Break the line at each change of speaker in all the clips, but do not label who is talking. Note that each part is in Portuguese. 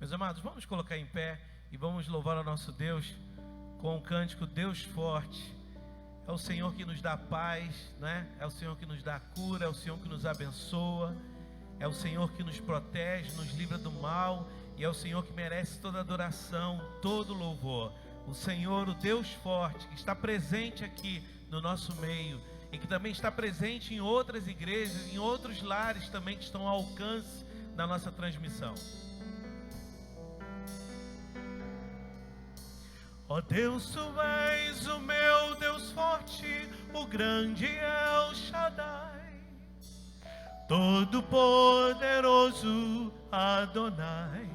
Meus amados, vamos colocar em pé e vamos louvar ao nosso Deus com o cântico Deus Forte. É o Senhor que nos dá paz, né? É o Senhor que nos dá cura, é o Senhor que nos abençoa, é o Senhor que nos protege, nos livra do mal, e é o Senhor que merece toda adoração, todo louvor. O Senhor, o Deus Forte, que está presente aqui no nosso meio, e que também está presente em outras igrejas, em outros lares também que estão ao alcance da nossa transmissão. Ó Deus, tu és o meu Deus forte, o grande El Shaddai, Todo-Poderoso Adonai.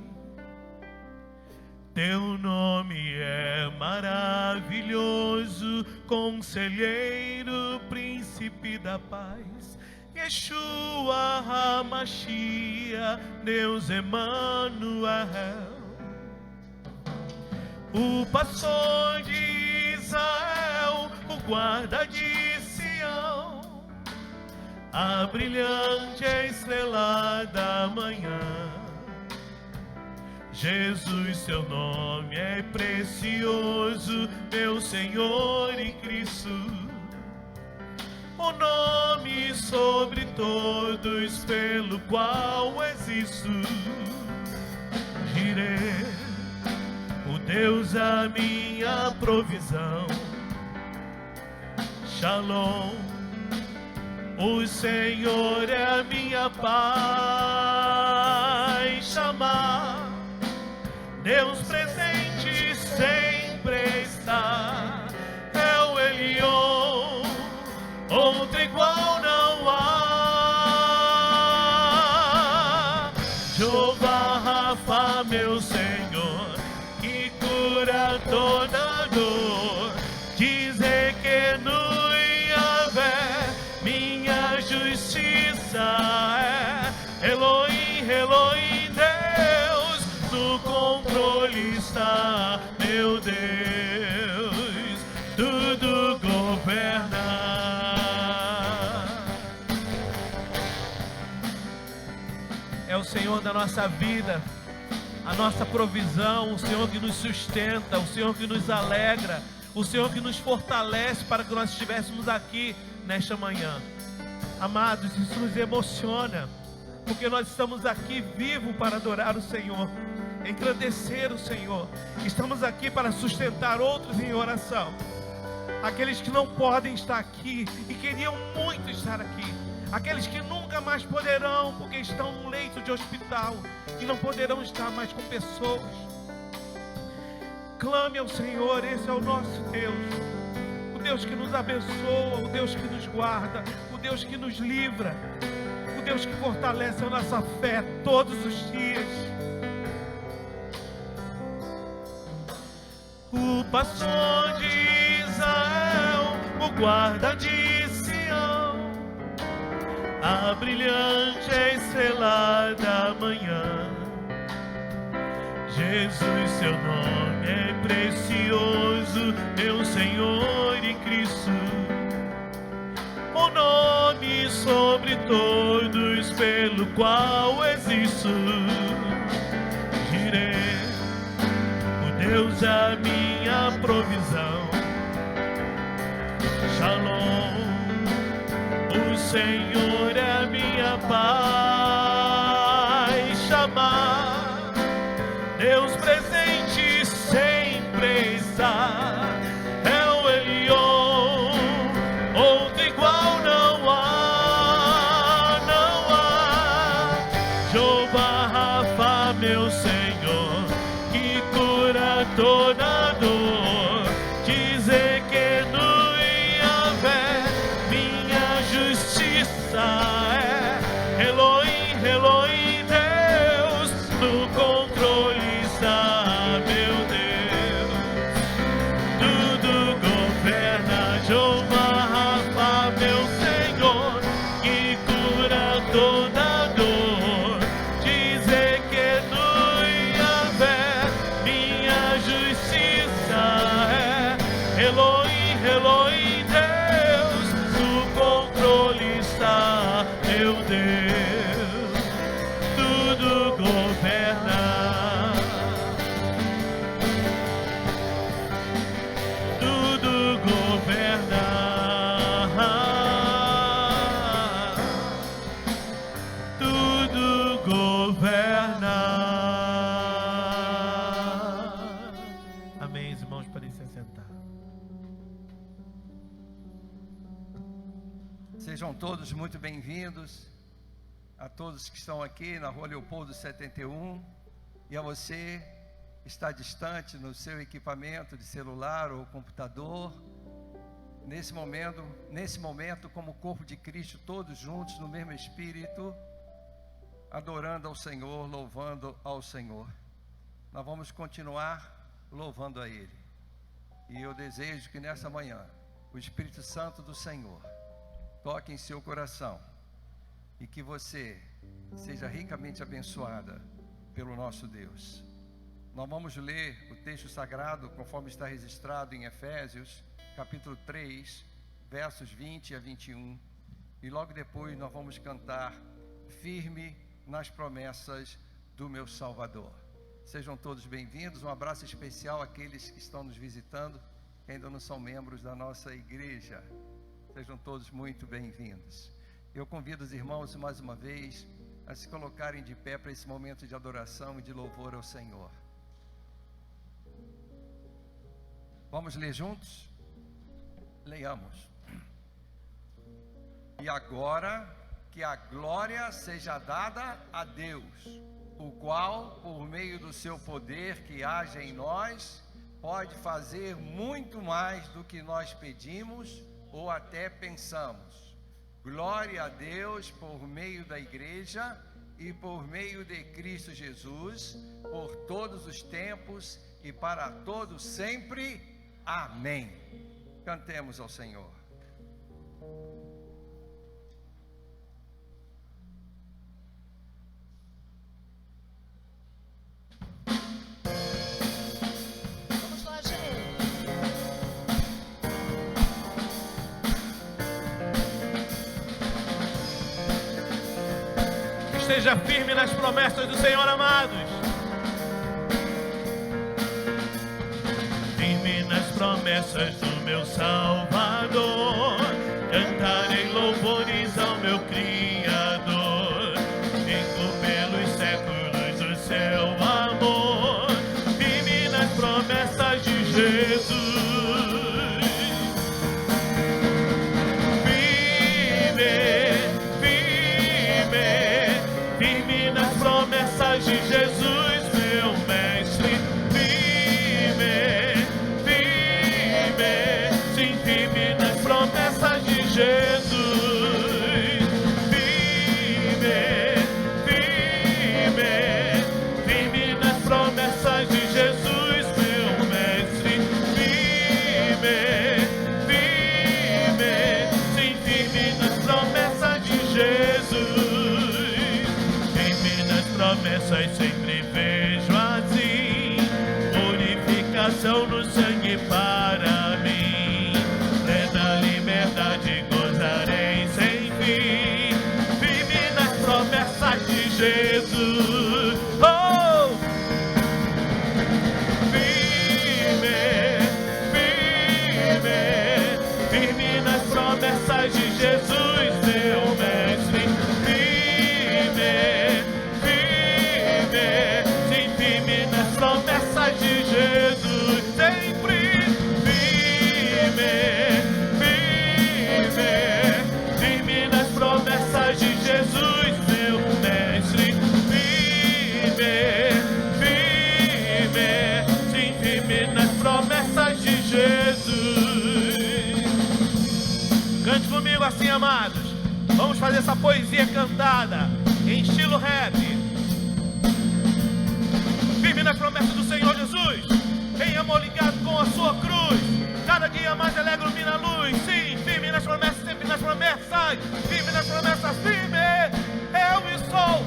Teu nome é maravilhoso, Conselheiro, Príncipe da Paz, Yeshua HaMashiach, Deus Emanuel. O pastor de Israel, o guarda de Sião, a brilhante estrela da manhã. Jesus, seu nome é precioso, meu Senhor e Cristo, o nome sobre todos pelo qual existo. Jireh, o Deus a minha provisão. Shalom, o Senhor é a minha paz. Chamar, Deus presente sempre está. É o Elion, outro igual não há. Jeová Rafa, meu Senhor, que cura toda dor. Dizer que no Yahvé minha justiça é. Elohim, Elohim, Deus no controle está, meu Deus, tudo governa. É o Senhor da nossa vida, a nossa provisão, o Senhor que nos sustenta, o Senhor que nos alegra, o Senhor que nos fortalece para que nós estivéssemos aqui nesta manhã. Amados, isso nos emociona, porque nós estamos aqui vivos para adorar o Senhor, engrandecer o Senhor. Estamos aqui para sustentar outros em oração. Aqueles que não podem estar aqui e queriam muito estar aqui. Aqueles que nunca mais poderão, porque estão num leito de hospital e não poderão estar mais com pessoas. Clame ao Senhor, esse é o nosso Deus. O Deus que nos abençoa, o Deus que nos guarda, o Deus que nos livra, o Deus que fortalece a nossa fé todos os dias. O pastor de Israel, o guarda de Sião, a brilhante estrela da manhã. Jesus, seu nome é precioso, meu Senhor e Cristo, o nome sobre todos pelo qual existo. Jireh, o Deus a minha provisão. Shalom, o Senhor é a minha paz. Chamar, Deus presente sempre está. É o Elion, outro igual não há, não há. Jeová Rafa, meu Senhor, que cura toda dor. Dizer que no Yahvé minha justiça é. Elohim, Elohim, Deus no controle está, meu Deus, tudo governa. Jeová Rafa, meu Senhor, que cura toda dor. Dizer que no Yahvé minha justiça é. Elohim, Elohim, Deus no controle está, meu Deus, tudo governa.
todos muito bem-vindos, a todos que estão aqui na Rua Leopoldo 71, e a você que está distante no seu equipamento de celular ou computador. Nesse momento, como corpo de Cristo, todos juntos no mesmo Espírito, adorando ao Senhor, louvando ao Senhor. Nós vamos continuar louvando a Ele. E eu desejo que nessa manhã, o Espírito Santo do Senhor toque em seu coração e que você seja ricamente abençoada pelo nosso Deus. Nós vamos ler o texto sagrado conforme está registrado em Efésios, capítulo 3, versos 20 a 21. E logo depois nós vamos cantar firme nas promessas do meu Salvador. Sejam todos bem-vindos. Um abraço especial àqueles que estão nos visitando, que ainda não são membros da nossa igreja. Sejam todos muito bem-vindos. Eu convido os irmãos mais uma vez a se colocarem de pé para esse momento de adoração e de louvor ao Senhor. Vamos ler juntos? Leiamos. E agora que a glória seja dada a Deus, o qual, por meio do seu poder que age em nós, pode fazer muito mais do que nós pedimos ou até pensamos. Glória a Deus por meio da igreja e por meio de Cristo Jesus, por todos os tempos e para todos sempre. Amém. Cantemos ao Senhor.
Vamos lá, gente.
Esteja firme nas promessas do Senhor, amados. Firme nas promessas do meu Salvador, cantarei louvores ao meu Criador. Digo pelos séculos o seu amor, firme nas promessas de Jesus. De Jesus, meu mestre, firme, sim, firme nas promessas de Jesus, firme nas promessas de Jesus, meu mestre, firme, sim, firme nas promessas de Jesus. Promessas sempre vejo assim, purificação no sangue para mim, plena liberdade gozarei sem fim, firme nas promessas de Jesus. Oh! Firme nas promessas de Jesus, meu mestre. Promessas de Jesus, sempre firme nas promessas de Jesus, meu mestre, sim, firme nas promessas de Jesus. Cante comigo assim, amados. Vamos fazer essa poesia cantada em estilo rap. Firme nas promessas do Senhor Jesus, em amor ligado com a sua cruz, cada dia mais ela ilumina a luz. Sim, firme nas promessas, sempre nas promessas, firme nas promessas, firme, eu sou,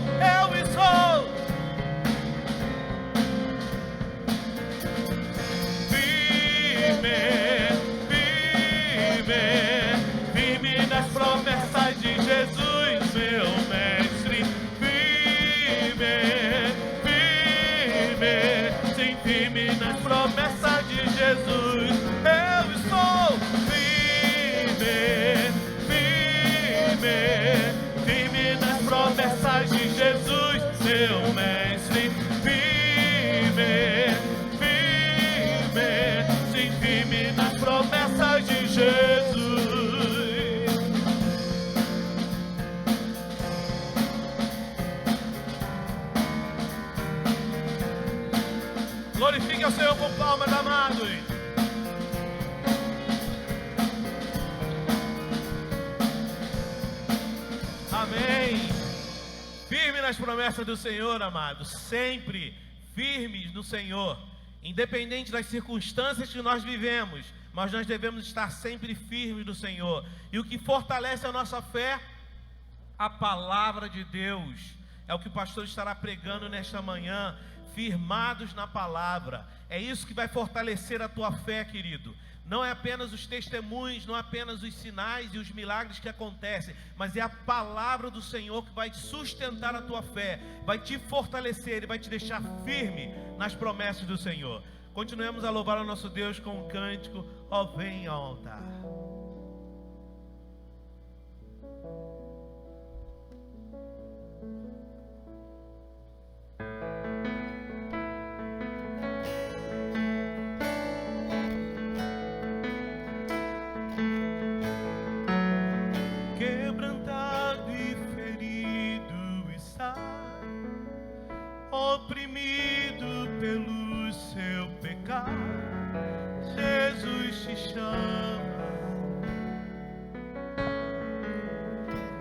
firme nas promessas de Jesus, meu mestre, sim, firme nas promessas de Jesus, eu estou firme nas promessas de Jesus, meu mestre, sim, firme nas promessas de Jesus. Glorifique ao Senhor com palmas, amados. Amém. Firme nas promessas do Senhor, amados. Sempre firmes no Senhor. Independente das circunstâncias que nós vivemos, mas nós devemos estar sempre firmes no Senhor. E o que fortalece a nossa fé? A palavra de Deus. É o que o pastor estará pregando nesta manhã. Firmados na palavra. É isso que vai fortalecer a tua fé, querido. Não é apenas os testemunhos, não é apenas os sinais e os milagres que acontecem, mas é a palavra do Senhor que vai sustentar a tua fé, vai te fortalecer e vai te deixar firme nas promessas do Senhor. Continuemos a louvar o nosso Deus com um cântico, ó vem ao altar.
Oprimido pelo seu pecado, Jesus te chama.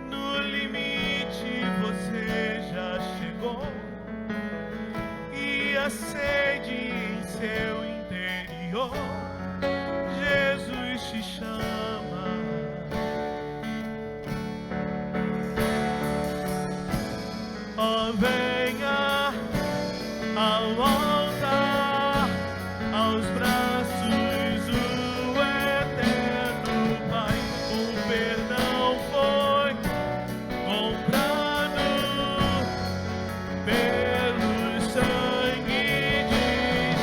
No limite você já chegou, e a sede em seu interior, Jesus te chama. Oh, venha ao altar, aos braços do eterno Pai. O perdão foi comprado pelo sangue de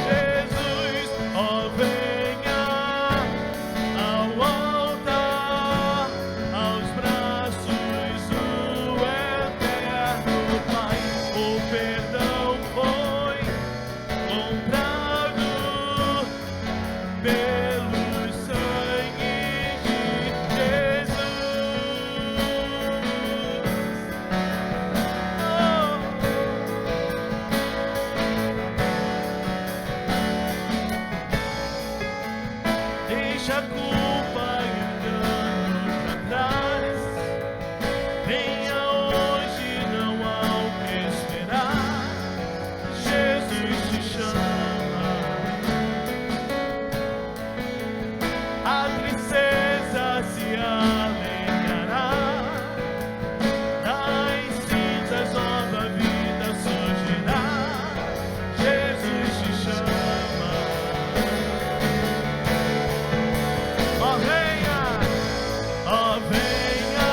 Jesus. Oh, venha ao altar, aos braços do eterno Pai. O perdão foi comprado pelo sangue de Jesus. Deixa a culpa e o engano pra trás. Venha hoje, não há o que esperar. Jesus te chama. A tristeza se alegrará. Das cinzas nova vida surgirá. Jesus te chama. Ó, venha, ó, venha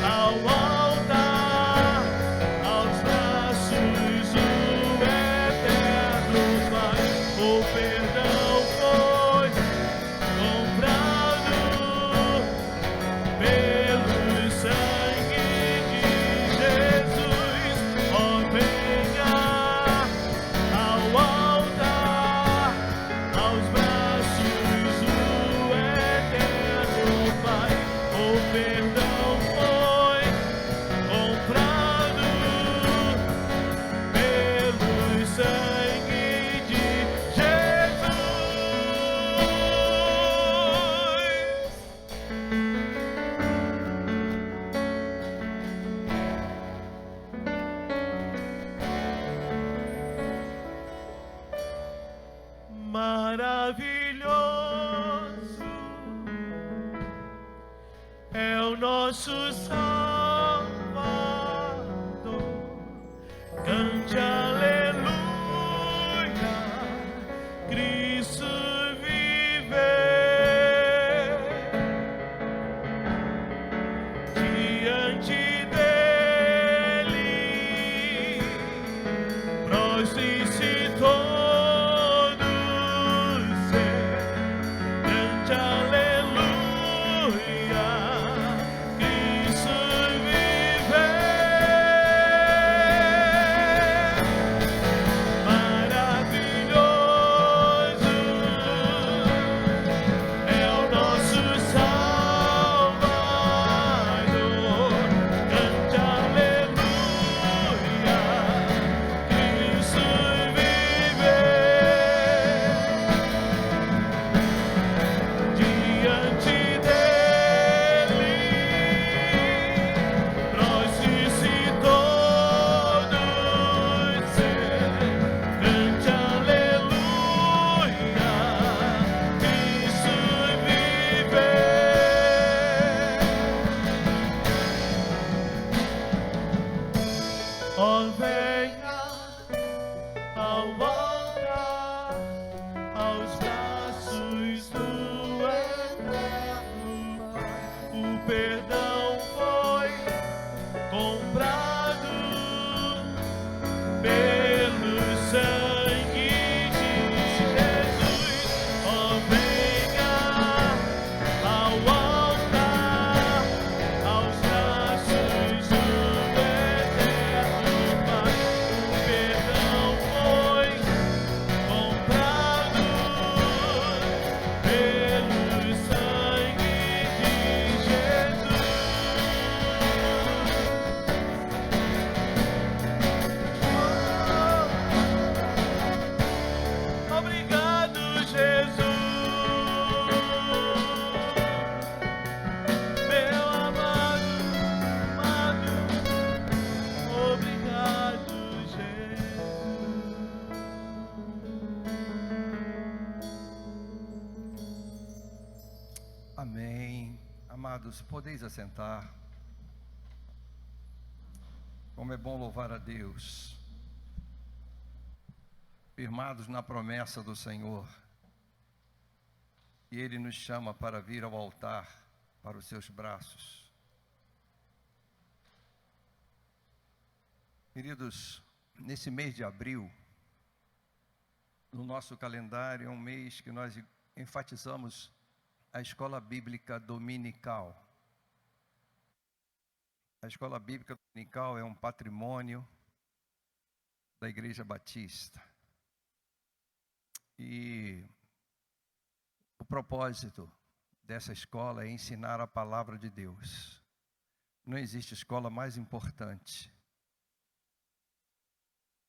ao altar, aos braços do eterno Pai. O perdão foi comprado pelo sangue de Jesus. Ó, venha ao altar, aos braços do eterno Pai. O perdão foi comprado pelo sangue de Jesus. Maravilhoso é o nosso Salvador. Cante aleluia, Cristo vive. Diante dele prostre-se todos. Cante aleluia, Cristo ao altar, aos braços do Eterno Pai. O perdão foi comprado pelo sangue de Jesus. Oh, venha ao altar, aos braços do Eterno Pai. O perdão foi comprado pelo sangue de Jesus. Obrigado, Jesus, meu amado, amado. Obrigado, Jesus.
Amém. Amados, podeis assentar. Como é bom louvar a Deus. Firmados na promessa do Senhor. E Ele nos chama para vir ao altar, para os seus braços. Queridos, nesse mês de abril, no nosso calendário, é um mês que nós enfatizamos a escola bíblica dominical. A escola bíblica dominical é um patrimônio da Igreja Batista. E o propósito dessa escola é ensinar a palavra de Deus. Não existe escola mais importante.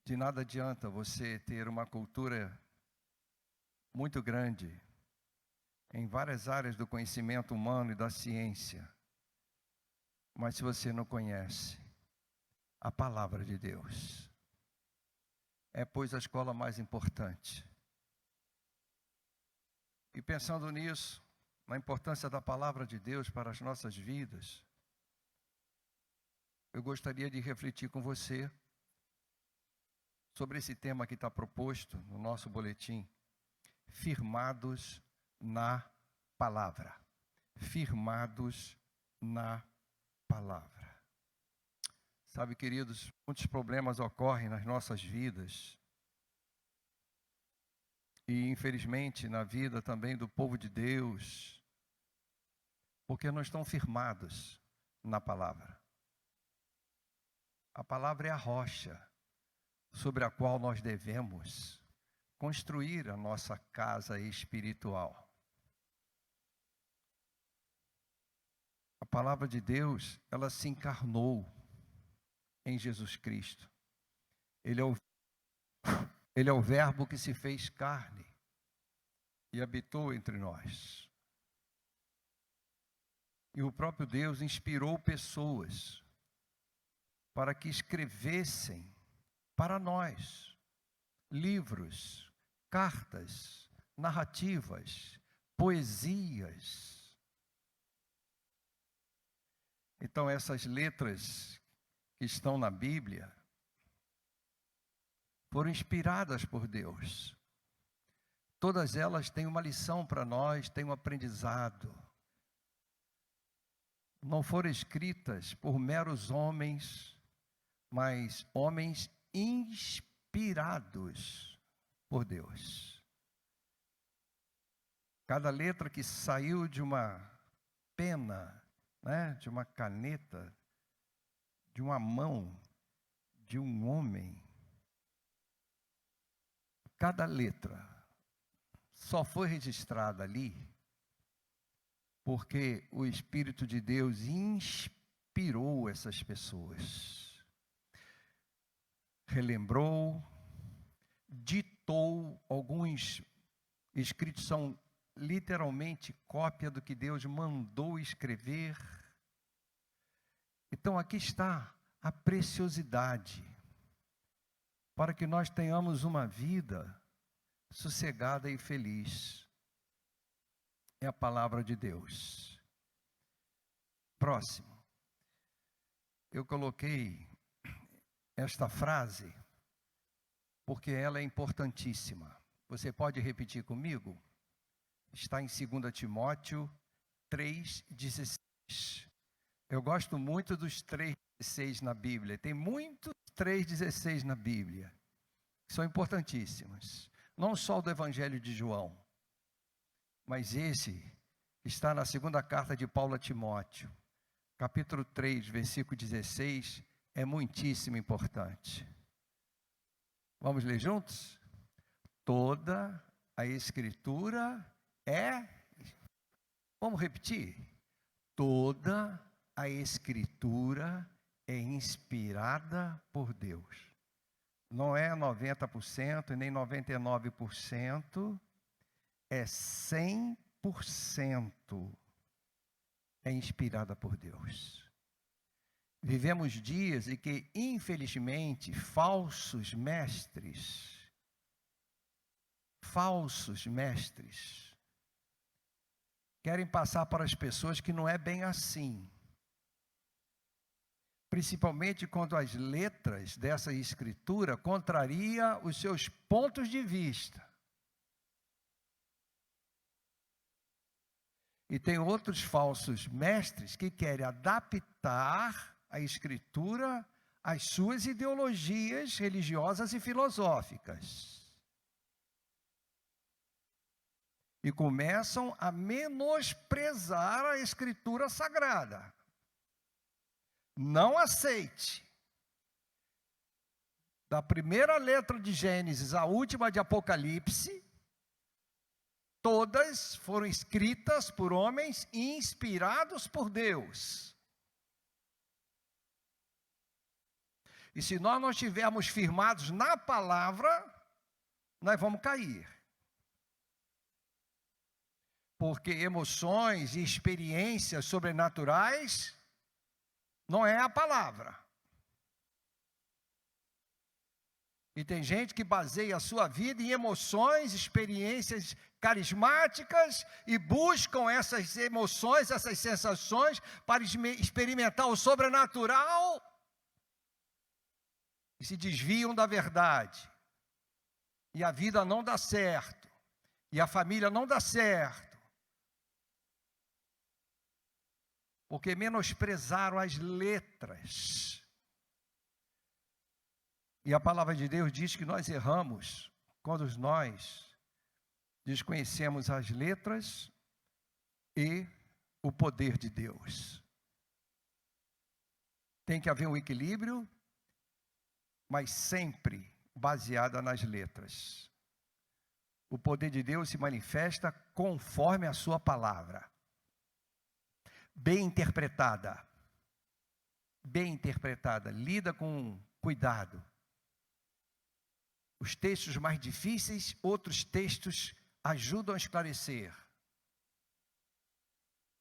De nada adianta você ter uma cultura muito grande em várias áreas do conhecimento humano e da ciência, mas se você não conhece a palavra de Deus, é pois a escola mais importante. E pensando nisso, na importância da palavra de Deus para as nossas vidas, eu gostaria de refletir com você sobre esse tema que está proposto no nosso boletim: firmados na palavra. Firmados na palavra. Sabe, queridos, muitos problemas ocorrem nas nossas vidas. E, infelizmente, na vida também do povo de Deus, porque não estão firmados na palavra. A palavra é a rocha sobre a qual nós devemos construir a nossa casa espiritual. A palavra de Deus, ela se encarnou em Jesus Cristo. Ele é o verbo que se fez carne e habitou entre nós. E o próprio Deus inspirou pessoas para que escrevessem para nós livros, cartas, narrativas, poesias. Então essas letras que estão na Bíblia foram inspiradas por Deus. Todas elas têm uma lição para nós, têm um aprendizado. Não foram escritas por meros homens, mas homens inspirados por Deus. Cada letra que saiu de uma pena, de uma caneta, de uma mão, de um homem, cada letra só foi registrada ali porque o Espírito de Deus inspirou essas pessoas, relembrou, ditou. Alguns escritos são literalmente cópia do que Deus mandou escrever. Então aqui está a preciosidade para que nós tenhamos uma vida sossegada e feliz. É a palavra de Deus. Próximo. Eu coloquei esta frase porque ela é importantíssima. Você pode repetir comigo? Está em 2 Timóteo 3,16. Eu gosto muito dos 3,16 na Bíblia. Tem muitos 3,16 na Bíblia. São importantíssimas. Não só o do Evangelho de João, mas esse está na segunda carta de Paulo a Timóteo. Capítulo 3, versículo 16, é muitíssimo importante. Vamos ler juntos? Toda a Escritura é... Vamos repetir? Toda a Escritura é inspirada por Deus. Não é 90% e nem 99%, é 100%. É inspirada por Deus. Vivemos dias em que, infelizmente, falsos mestres, querem passar para as pessoas que não é bem assim. Principalmente quando as letras dessa escritura contraria os seus pontos de vista. E tem outros falsos mestres que querem adaptar a escritura às suas ideologias religiosas e filosóficas. E começam a menosprezar a escritura sagrada. Não aceite. Da primeira letra de Gênesis à última de Apocalipse, todas foram escritas por homens inspirados por Deus. E se nós não estivermos firmados na palavra, nós vamos cair. Porque emoções e experiências sobrenaturais não é a palavra. E tem gente que baseia a sua vida em emoções, experiências carismáticas e buscam essas emoções, essas sensações para experimentar o sobrenatural e se desviam da verdade. E a vida não dá certo. E a família não dá certo. Porque menosprezaram as letras. E a palavra de Deus diz que nós erramos quando nós desconhecemos as letras e o poder de Deus. Tem que haver um equilíbrio, mas sempre baseada nas letras. O poder de Deus se manifesta conforme a sua palavra. Bem interpretada, lida com cuidado. Os textos mais difíceis, outros textos ajudam a esclarecer.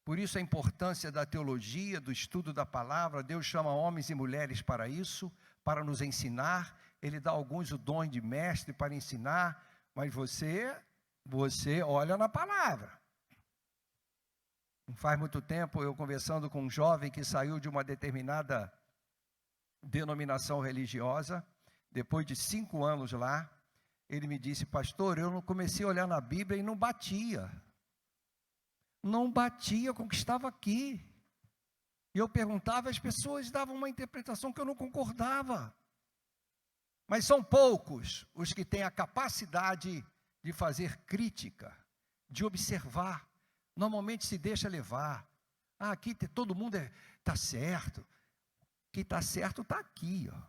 Por isso a importância da teologia, do estudo da palavra. Deus chama homens e mulheres para isso, para nos ensinar. Ele dá alguns o dom de mestre para ensinar, mas você olha na palavra. Não faz muito tempo, eu conversando com um jovem que saiu de uma determinada denominação religiosa, depois de 5 anos lá, ele me disse: pastor, eu não comecei a olhar na Bíblia e não batia com o que estava aqui. E eu perguntava, as pessoas davam uma interpretação que eu não concordava. Mas são poucos os que têm a capacidade de fazer crítica, de observar. Normalmente se deixa levar. Aqui todo mundo está certo. O que está certo está aqui. Ó.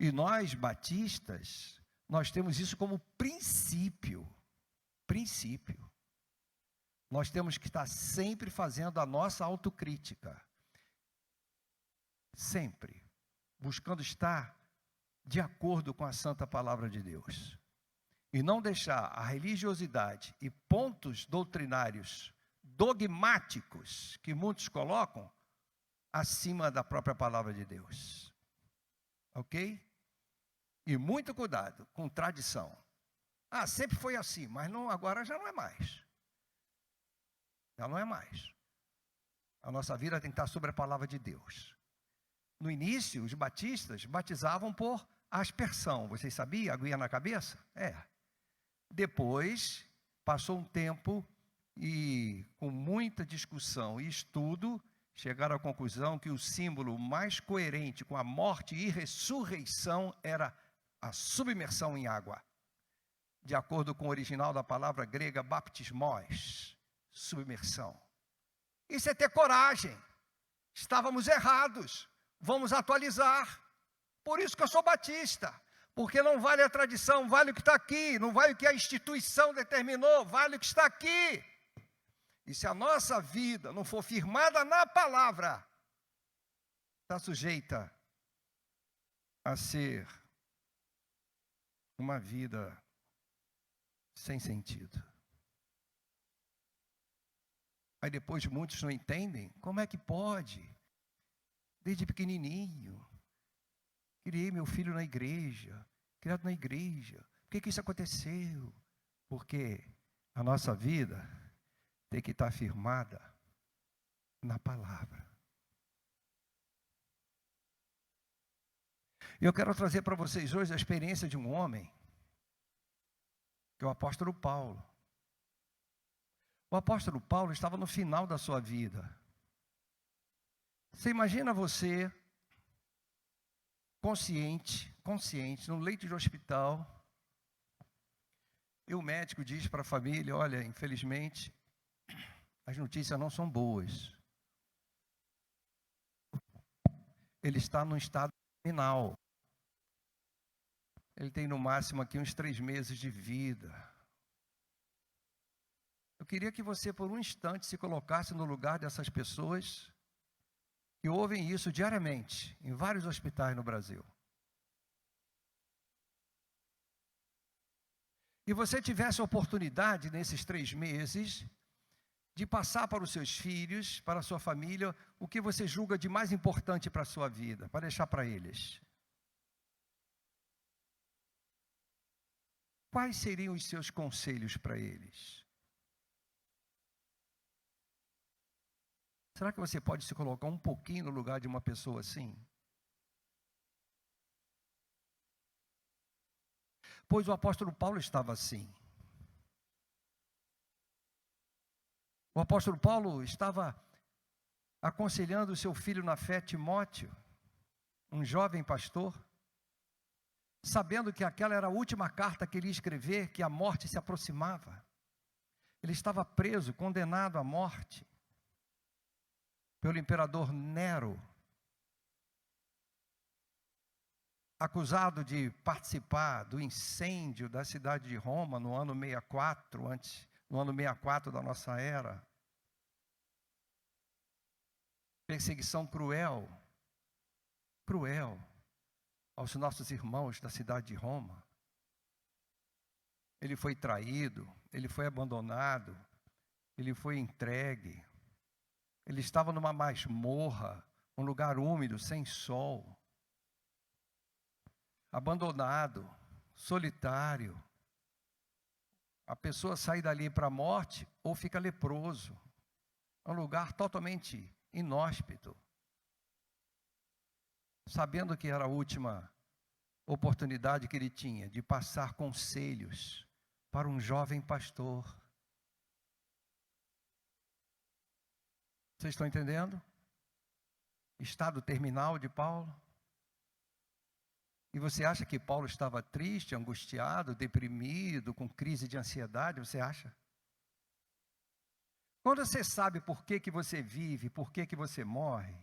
E nós, batistas, nós temos isso como princípio. Nós temos que estar sempre fazendo a nossa autocrítica. Sempre. Buscando estar de acordo com a santa palavra de Deus. E não deixar a religiosidade e pontos doutrinários dogmáticos que muitos colocam acima da própria palavra de Deus. Ok? E muito cuidado com tradição. Sempre foi assim, mas não, agora já não é mais. Já não é mais. A nossa vida tem que estar sobre a palavra de Deus. No início, os batistas batizavam por aspersão. Vocês sabiam? Aguinha na cabeça? Depois, passou um tempo e com muita discussão e estudo, chegaram à conclusão que o símbolo mais coerente com a morte e ressurreição era a submersão em água. De acordo com o original da palavra grega baptismos, submersão. Isso é ter coragem. Estávamos errados. Vamos atualizar. Por isso que eu sou batista. Porque não vale a tradição, vale o que está aqui. Não vale o que a instituição determinou, vale o que está aqui. E se a nossa vida não for firmada na palavra, está sujeita a ser uma vida sem sentido. Aí depois muitos não entendem, como é que pode? Desde pequenininho, criei meu filho na igreja, criado na igreja. Por que isso aconteceu? Porque a nossa vida tem que estar firmada na palavra. Eu quero trazer para vocês hoje a experiência de um homem, que é o apóstolo Paulo. O apóstolo Paulo estava no final da sua vida. Você imagina você, consciente, no leito de hospital, e o médico diz para a família, olha, infelizmente, as notícias não são boas. Ele está num estado terminal. Ele tem no máximo aqui uns 3 meses de vida. Eu queria que você por um instante se colocasse no lugar dessas pessoas que ouvem isso diariamente, em vários hospitais no Brasil. E você tivesse a oportunidade nesses 3 meses de passar para os seus filhos, para a sua família, o que você julga de mais importante para a sua vida, para deixar para eles. Quais seriam os seus conselhos para eles? Será que você pode se colocar um pouquinho no lugar de uma pessoa assim? Pois o apóstolo Paulo estava assim. O apóstolo Paulo estava aconselhando o seu filho na fé, Timóteo, um jovem pastor, sabendo que aquela era a última carta que ele ia escrever, que a morte se aproximava. Ele estava preso, condenado à morte, pelo imperador Nero, acusado de participar do incêndio da cidade de Roma no ano 64, no ano 64 da nossa era. Perseguição cruel aos nossos irmãos da cidade de Roma. Ele foi traído, ele foi abandonado, ele foi entregue. Ele estava numa masmorra, um lugar úmido, sem sol. Abandonado, solitário. A pessoa sai dali para a morte ou fica leproso. É um lugar totalmente inóspito. Sabendo que era a última oportunidade que ele tinha de passar conselhos para um jovem pastor. Vocês estão entendendo? Estado terminal de Paulo. E você acha que Paulo estava triste, angustiado, deprimido, com crise de ansiedade? Você acha? Quando você sabe por que você vive, por que você morre,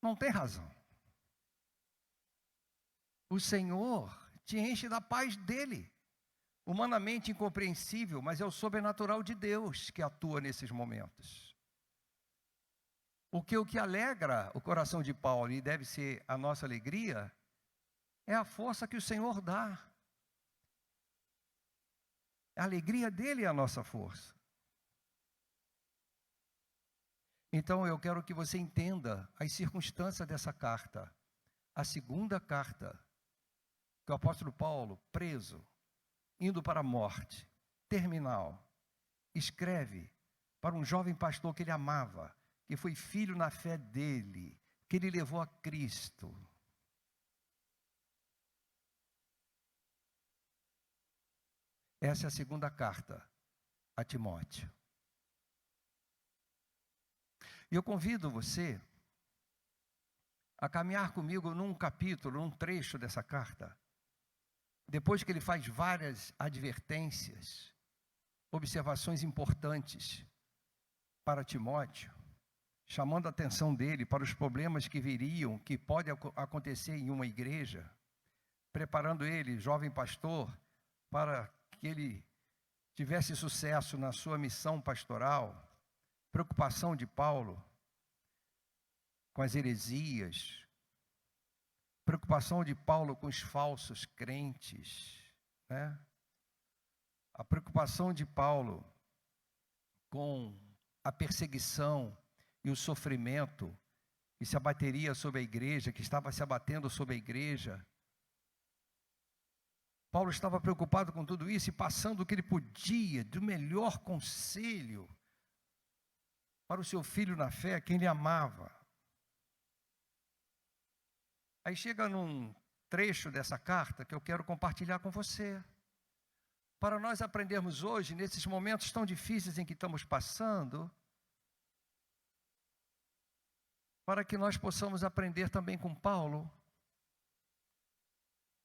não tem razão. O Senhor te enche da paz dele. Humanamente incompreensível, mas é o sobrenatural de Deus que atua nesses momentos. O que alegra o coração de Paulo, e deve ser a nossa alegria, é a força que o Senhor dá. A alegria dele é a nossa força. Então eu quero que você entenda as circunstâncias dessa carta. A segunda carta, que o apóstolo Paulo, preso, indo para a morte, terminal, escreve para um jovem pastor que ele amava, que foi filho na fé dele, que ele levou a Cristo. Essa é a segunda carta a Timóteo. E eu convido você a caminhar comigo num capítulo, num trecho dessa carta. Depois que ele faz várias advertências, observações importantes para Timóteo, chamando a atenção dele para os problemas que viriam, que podem acontecer em uma igreja, preparando ele, jovem pastor, para que ele tivesse sucesso na sua missão pastoral, preocupação de Paulo com as heresias, preocupação de Paulo com os falsos crentes, né? A preocupação de Paulo com a perseguição e o sofrimento que se abateria sobre a igreja, que estava se abatendo sobre a igreja. Paulo estava preocupado com tudo isso e passando o que ele podia, do melhor conselho para o seu filho na fé, quem ele amava. Aí chega num trecho dessa carta que eu quero compartilhar com você, para nós aprendermos hoje, nesses momentos tão difíceis em que estamos passando, para que nós possamos aprender também com Paulo,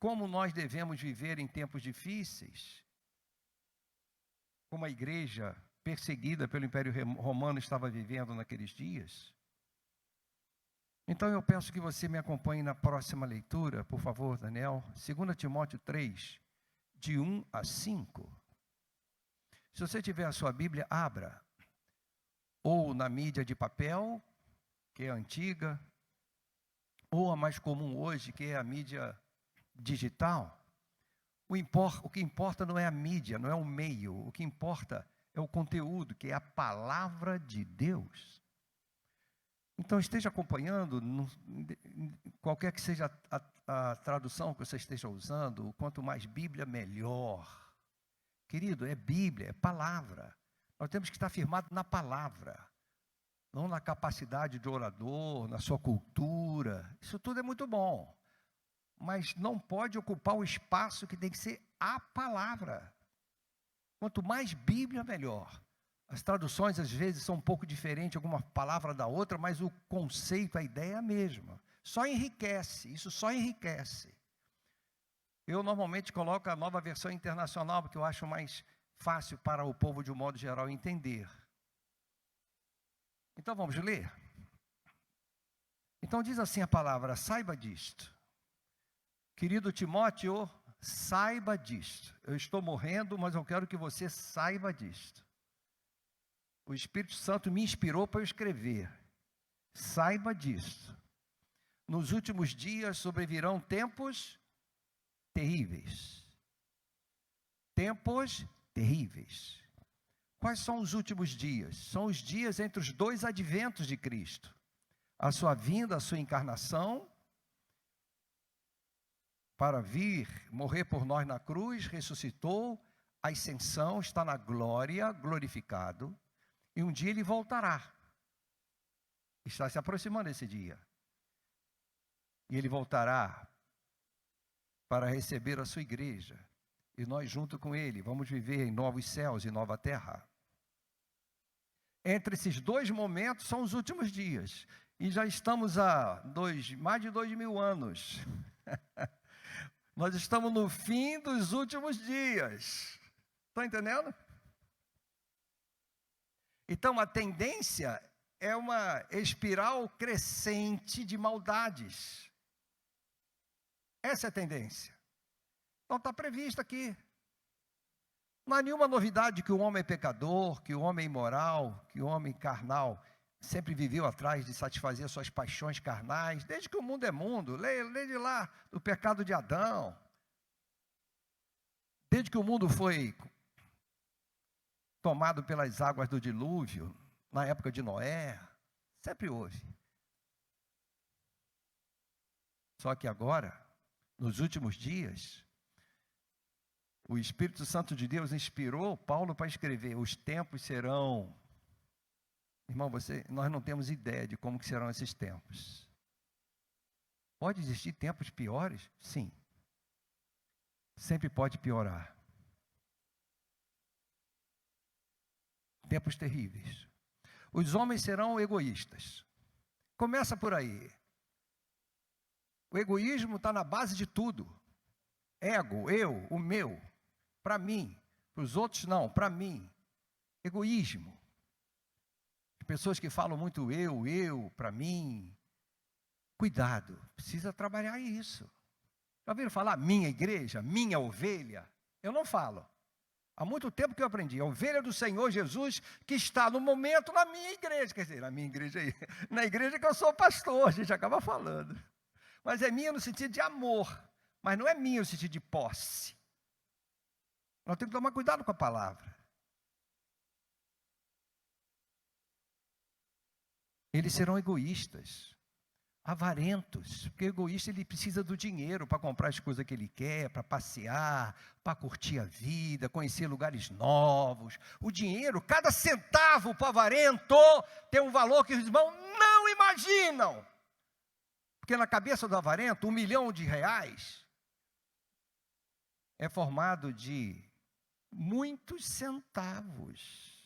como nós devemos viver em tempos difíceis, como a igreja perseguida pelo Império Romano estava vivendo naqueles dias. Então eu peço que você me acompanhe na próxima leitura, por favor, Daniel, 2 Timóteo 3, de 1 a 5. Se você tiver a sua Bíblia, abra, ou na mídia de papel, que é a antiga, ou a mais comum hoje, que é a mídia digital. O que importa não é a mídia, não é o meio, o que importa é o conteúdo, que é a palavra de Deus. Então esteja acompanhando, qualquer que seja a tradução que você esteja usando, quanto mais Bíblia, melhor. Querido, é Bíblia, é palavra. Nós temos que estar firmados na palavra, não na capacidade de orador, na sua cultura. Isso tudo é muito bom, mas não pode ocupar o espaço que tem que ser a palavra. Quanto mais Bíblia, melhor. As traduções às vezes são um pouco diferentes, alguma palavra da outra, mas o conceito, a ideia é a mesma. Só enriquece, isso só enriquece. Eu normalmente coloco a Nova Versão Internacional, porque eu acho mais fácil para o povo de um modo geral entender. Então vamos ler? Então diz assim a palavra: saiba disto. Querido Timóteo, saiba disto. Eu estou morrendo, mas eu quero que você saiba disto. O Espírito Santo me inspirou para eu escrever. Saiba disto. Nos últimos dias sobrevirão tempos terríveis. Tempos terríveis. Quais são os últimos dias? São os dias entre os dois adventos de Cristo. A sua vinda, a sua encarnação, para vir, morrer por nós na cruz, ressuscitou, a ascensão, está na glória, glorificado. E um dia ele voltará. Está se aproximando esse dia. E ele voltará para receber a sua igreja. E nós junto com ele vamos viver em novos céus e nova terra. Entre esses dois momentos são os últimos dias. E já estamos há mais de 2000 anos. Nós estamos no fim dos últimos dias. Estão entendendo? Então, a tendência é uma espiral crescente de maldades. Essa é a tendência. Então, está previsto aqui. Não há nenhuma novidade que o homem é pecador, que o homem é imoral, que o homem carnal sempre viveu atrás de satisfazer suas paixões carnais, desde que o mundo é mundo. Lê de lá, do pecado de Adão. Desde que o mundo foi tomado pelas águas do dilúvio, na época de Noé, sempre houve. Só que agora, nos últimos dias, o Espírito Santo de Deus inspirou Paulo para escrever: os tempos serão... Irmão, nós não temos ideia de como que serão esses tempos. Pode existir tempos piores? Sim. Sempre pode piorar. Tempos terríveis. Os homens serão egoístas. Começa por aí. O egoísmo está na base de tudo. Ego, eu, o meu, para mim. Para os outros não, para mim. Egoísmo. Pessoas que falam muito eu, para mim. Cuidado, precisa trabalhar isso. Já ouviram falar minha igreja, minha ovelha? Eu não falo. Há muito tempo que eu aprendi. A ovelha do Senhor Jesus que está no momento na minha igreja. Quer dizer, na minha igreja aí. Na igreja que eu sou pastor, a gente acaba falando. Mas é minha no sentido de amor. Mas não é minha no sentido de posse. Nós temos que tomar cuidado com a palavra. Eles serão egoístas, avarentos, porque o egoísta ele precisa do dinheiro para comprar as coisas que ele quer, para passear, para curtir a vida, conhecer lugares novos. O dinheiro, cada centavo para o avarento tem um valor que os irmãos não imaginam. Porque na cabeça do avarento, R$1 milhão é formado de muitos centavos.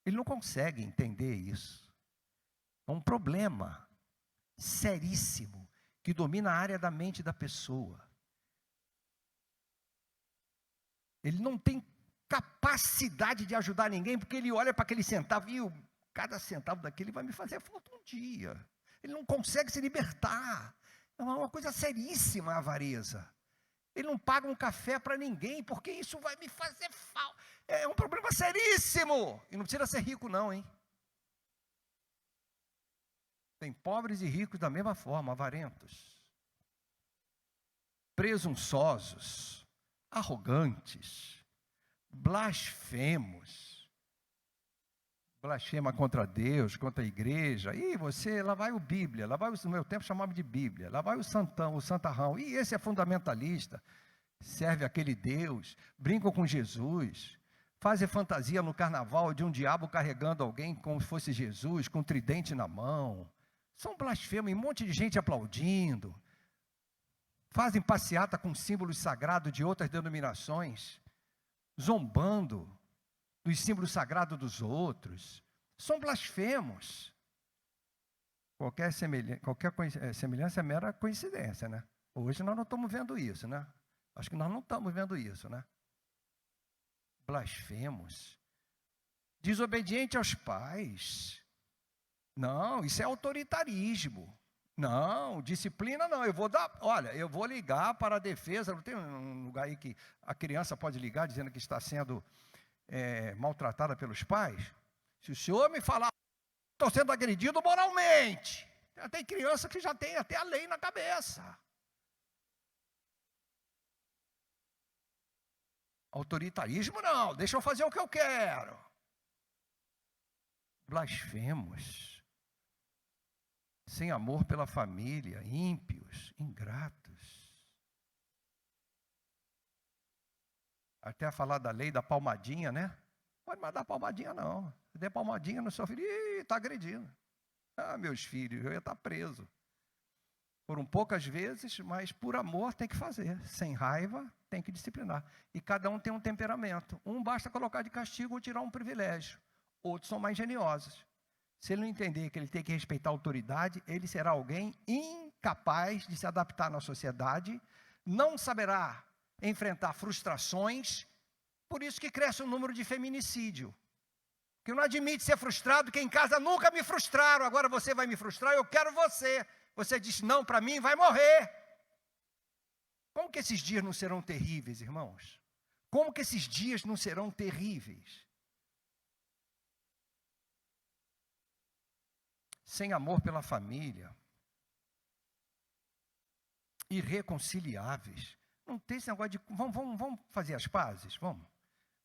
Ele não consegue entender isso. É um problema seríssimo que domina a área da mente da pessoa. Ele não tem capacidade de ajudar ninguém, porque ele olha para aquele centavo e cada centavo daquele vai me fazer falta um dia. Ele não consegue se libertar. É uma coisa seríssima a avareza. Ele não paga um café para ninguém, porque isso vai me fazer falta. É um problema seríssimo. E não precisa ser rico não, hein? Tem pobres e ricos da mesma forma, avarentos. Presunçosos, arrogantes, blasfemos. Blasfema contra Deus, contra a igreja. E você, lá vai o Bíblia, lá vai no meu tempo chamava de Bíblia, lá vai o Santão, o Santarrão. E esse é fundamentalista, serve aquele Deus, brinca com Jesus, fazem fantasia no carnaval de um diabo carregando alguém como se fosse Jesus, com um tridente na mão. São blasfemos, e um monte de gente aplaudindo. Fazem passeata com símbolos sagrados de outras denominações, zombando dos símbolos sagrados dos outros. São blasfemos. Qualquer semelhança é mera coincidência, né? Hoje nós não estamos vendo isso, né? Acho que nós não estamos vendo isso, né? Blasfemos. Desobediente aos pais. Não, isso é autoritarismo. Não, disciplina não. Eu vou ligar para a defesa. Não tem um lugar aí que a criança pode ligar dizendo que está sendo maltratada pelos pais? Se o senhor me falar, estou sendo agredido moralmente. Tem criança que já tem até a lei na cabeça. Autoritarismo não, deixa eu fazer o que eu quero. Blasfemos. Sem amor pela família, ímpios, ingratos. Até a falar da lei da palmadinha, né? Pode mais dar palmadinha não. Se der palmadinha no seu filho, está agredindo. Ah, meus filhos, eu ia estar preso. Foram poucas vezes, mas por amor tem que fazer. Sem raiva, tem que disciplinar. E cada um tem um temperamento. Um basta colocar de castigo ou tirar um privilégio. Outros são mais geniosos. Se ele não entender que ele tem que respeitar a autoridade, ele será alguém incapaz de se adaptar na sociedade, não saberá enfrentar frustrações, por isso que cresce o número de feminicídio. Que não admite ser frustrado, que em casa nunca me frustraram, agora você vai me frustrar, eu quero você. Você diz não para mim, vai morrer. Como que esses dias não serão terríveis, irmãos? Como que esses dias não serão terríveis? Sem amor pela família, irreconciliáveis. Não tem esse negócio de, vamos fazer as pazes, vamos.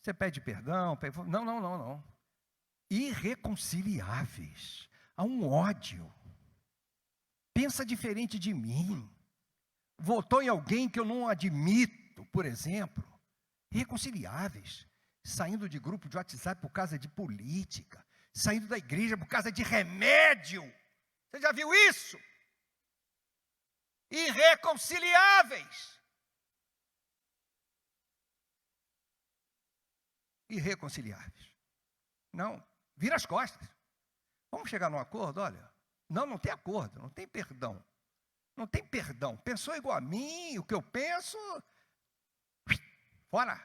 Você pede perdão, não. Irreconciliáveis, há um ódio. Pensa diferente de mim. Votou em alguém que eu não admito, por exemplo. Irreconciliáveis, saindo de grupo de WhatsApp por causa de política. Saindo da igreja por causa de remédio. Você já viu isso? irreconciliáveis. Irreconciliáveis. Não, vira as costas. Vamos chegar num acordo? Olha, não tem acordo, não tem perdão. Não tem perdão. Pensou igual a mim, o que eu penso, fora.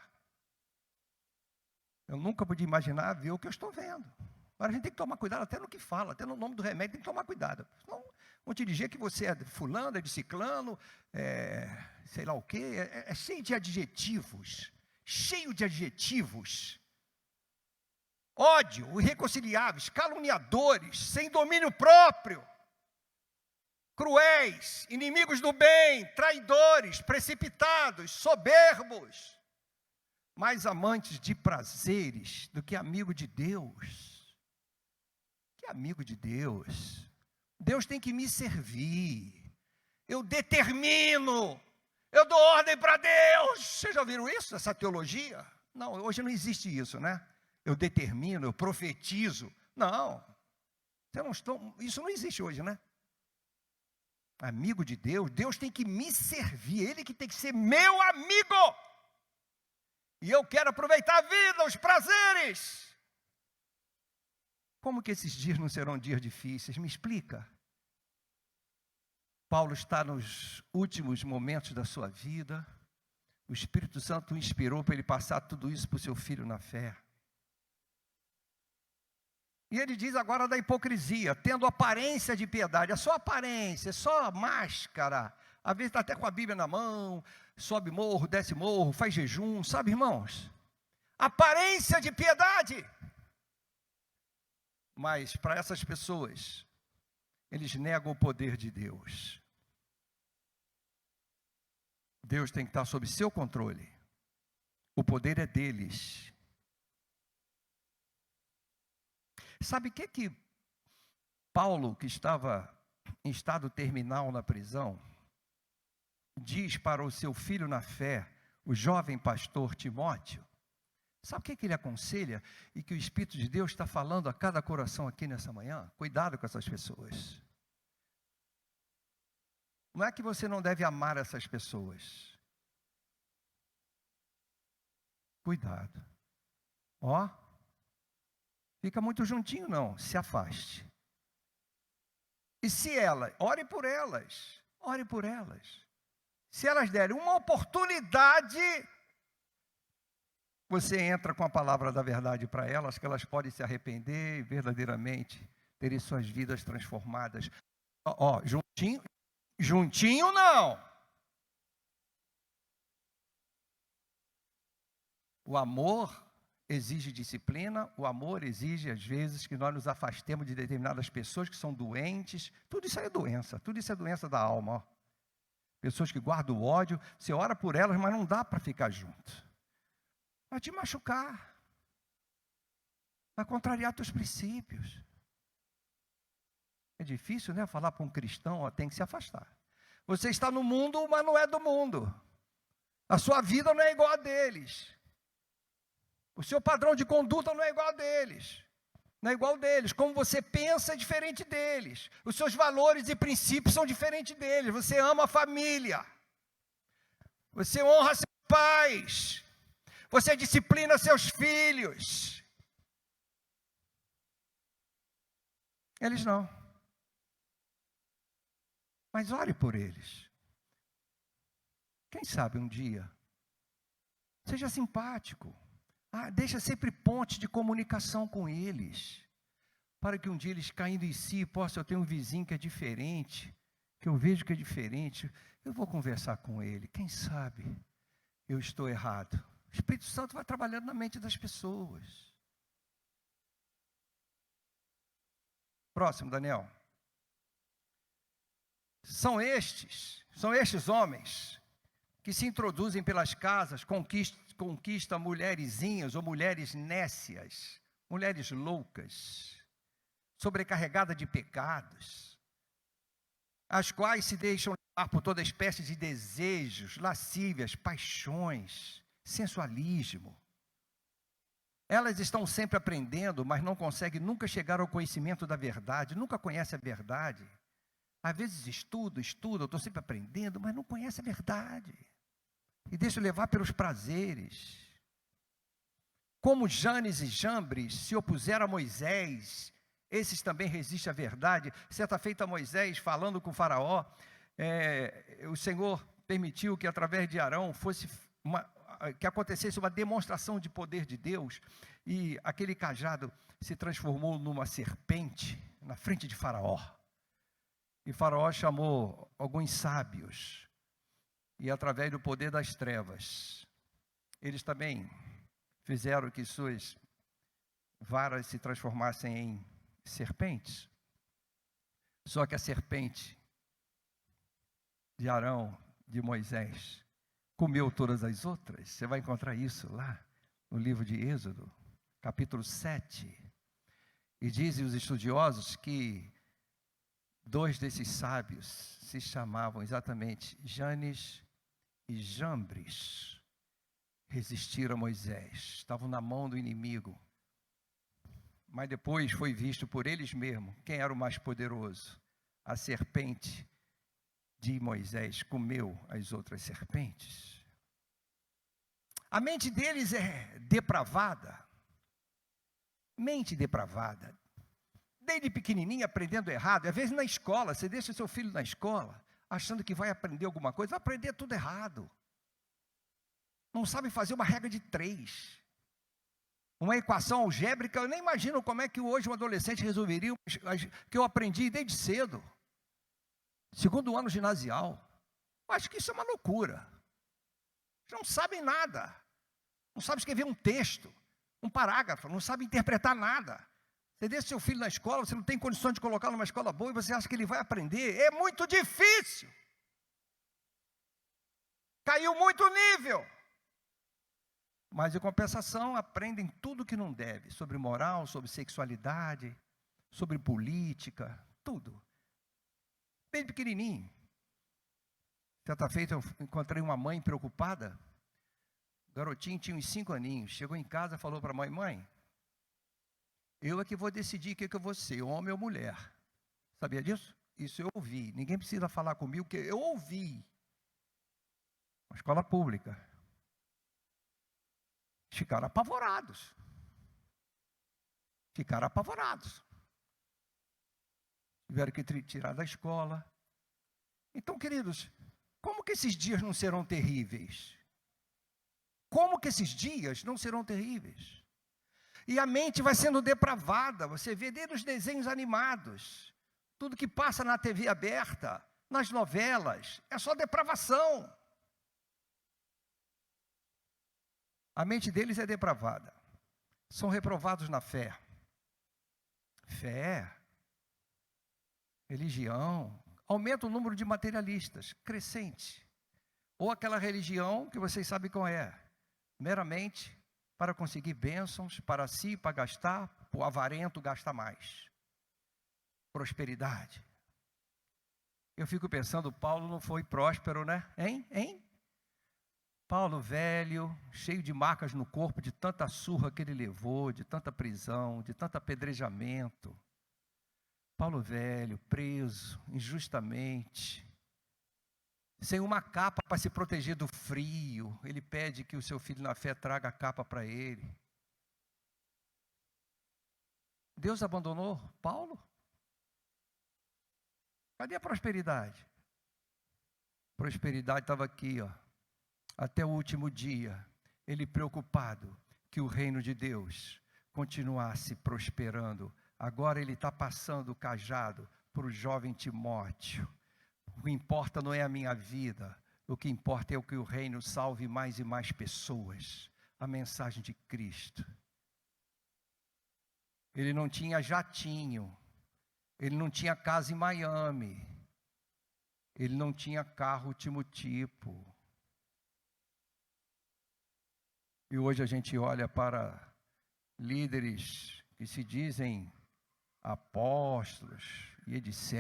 Eu nunca podia imaginar ver o que eu estou vendo. Agora a gente tem que tomar cuidado até no que fala, até no nome do remédio tem que tomar cuidado. Senão vão te dizer que você é de fulano, é de ciclano, sei lá o quê, é cheio de adjetivos. Cheio de adjetivos. Ódio, irreconciliáveis, caluniadores, sem domínio próprio. Cruéis, inimigos do bem, traidores, precipitados, soberbos, mais amantes de prazeres do que amigo de Deus. Que amigo de Deus? Deus tem que me servir. Eu determino, eu dou ordem para Deus. Vocês já ouviram isso, essa teologia? Não, hoje não existe isso, né? Eu determino, eu profetizo. Não, isso não existe hoje, né? Amigo de Deus, Deus tem que me servir, Ele que tem que ser meu amigo. E eu quero aproveitar a vida, os prazeres. Como que esses dias não serão dias difíceis? Me explica. Paulo está nos últimos momentos da sua vida. O Espírito Santo o inspirou para ele passar tudo isso para o seu filho na fé. E ele diz agora da hipocrisia, tendo aparência de piedade. É só aparência, é só máscara. Às vezes está até com a Bíblia na mão, sobe morro, desce morro, faz jejum, sabe, irmãos? Aparência de piedade. Mas para essas pessoas, eles negam o poder de Deus. Deus tem que estar sob seu controle. O poder é deles. Sabe o que Paulo, que estava em estado terminal na prisão, diz para o seu filho na fé, o jovem pastor Timóteo? Sabe o que ele aconselha? E que o Espírito de Deus está falando a cada coração aqui nessa manhã? Cuidado com essas pessoas. Não é que você não deve amar essas pessoas. Cuidado. Ó. Fica muito juntinho, não. Se afaste. E se ela, ore por elas. Ore por elas. Se elas derem uma oportunidade, você entra com a palavra da verdade para elas, que elas podem se arrepender e verdadeiramente terem suas vidas transformadas. Ó, juntinho não. O amor exige disciplina, o amor exige, às vezes, que nós nos afastemos de determinadas pessoas que são doentes. Tudo isso é doença, tudo isso é doença da alma. Ó. Pessoas que guardam o ódio, você ora por elas, mas não dá para ficar junto. Vai te machucar. Vai contrariar teus princípios. É difícil, né? Falar para um cristão, ó, tem que se afastar. Você está no mundo, mas não é do mundo. A sua vida não é igual a deles. O seu padrão de conduta não é igual a deles. Não é igual deles. Como você pensa é diferente deles. Os seus valores e princípios são diferentes deles. Você ama a família. Você honra seus pais. Você disciplina seus filhos. Eles não. Mas ore por eles. Quem sabe um dia. Seja simpático. Deixa sempre ponte de comunicação com eles, para que um dia eles caindo em si, eu tenho um vizinho que é diferente, que eu vejo que é diferente, eu vou conversar com ele, quem sabe eu estou errado. O Espírito Santo vai trabalhando na mente das pessoas. Próximo, Daniel. São estes homens que se introduzem pelas casas, conquista mulherzinhas ou mulheres nécias, mulheres loucas, sobrecarregadas de pecados, as quais se deixam levar por toda espécie de desejos, lascívias, paixões, sensualismo. Elas estão sempre aprendendo, mas não conseguem nunca chegar ao conhecimento da verdade, nunca conhecem a verdade. Às vezes estudo, eu estou sempre aprendendo, mas não conhece a verdade. E deixa levar pelos prazeres. Como Janes e Jambres se opuseram a Moisés, esses também resistem à verdade. Certa feita Moisés, falando com o faraó, o Senhor permitiu que através de Arão que acontecesse uma demonstração de poder de Deus, e aquele cajado se transformou numa serpente na frente de Faraó. E Faraó chamou alguns sábios, e através do poder das trevas, eles também fizeram que suas varas se transformassem em serpentes. Só que a serpente de Arão, de Moisés, comeu todas as outras. Você vai encontrar isso lá no livro de Êxodo, capítulo 7. E dizem os estudiosos que 2 desses sábios se chamavam exatamente Janes e Jambres. Resistiram a Moisés, estavam na mão do inimigo. Mas depois foi visto por eles mesmos quem era o mais poderoso. A serpente de Moisés comeu as outras serpentes. A mente deles é depravada. Mente depravada. Desde pequenininho aprendendo errado. Às vezes na escola, você deixa seu filho na escola, achando que vai aprender alguma coisa, vai aprender tudo errado. Não sabe fazer uma regra de 3. Uma equação algébrica, eu nem imagino como é que hoje um adolescente resolveria, que eu aprendi desde cedo. 2º ano ginasial. Eu acho que isso é uma loucura. Eles não sabem nada. Não sabem escrever um texto, um parágrafo, não sabem interpretar nada. Você deixa seu filho na escola, você não tem condições de colocá-lo numa escola boa e você acha que ele vai aprender. É muito difícil. Caiu muito o nível. Mas, em compensação, aprendem tudo que não deve. Sobre moral, sobre sexualidade, sobre política, tudo. Bem pequenininho. Certa feita eu encontrei uma mãe preocupada. O garotinho tinha uns 5 aninhos. Chegou em casa e falou para a mãe: mãe, eu é que vou decidir o que eu vou ser, homem ou mulher. Sabia disso? Isso eu ouvi. Ninguém precisa falar comigo, porque eu ouvi. Uma escola pública. Ficaram apavorados. Ficaram apavorados. Tiveram que tirar da escola. Então, queridos, como que esses dias não serão terríveis? Como que esses dias não serão terríveis? E a mente vai sendo depravada. Você vê desde os desenhos animados, tudo que passa na TV aberta, nas novelas, é só depravação. A mente deles é depravada. São reprovados na fé. Fé, religião, aumenta o número de materialistas, crescente. Ou aquela religião que vocês sabem qual é, meramente para conseguir bênçãos para si, para gastar, o avarento gasta mais. Prosperidade. Eu fico pensando, Paulo não foi próspero, né? Hein? Paulo velho, cheio de marcas no corpo, de tanta surra que ele levou, de tanta prisão, de tanto apedrejamento. Paulo velho, preso, injustamente, sem uma capa para se proteger do frio. Ele pede que o seu filho na fé traga a capa para ele. Deus abandonou Paulo? Cadê a prosperidade? A prosperidade estava aqui, ó. Até o último dia, ele preocupado que o reino de Deus continuasse prosperando. Agora ele está passando o cajado para o jovem Timóteo. O que importa não é a minha vida, o que importa é que o reino salve mais e mais pessoas. A mensagem de Cristo. Ele não tinha jatinho, ele não tinha casa em Miami, ele não tinha carro último tipo. E hoje a gente olha para líderes que se dizem apóstolos e etc.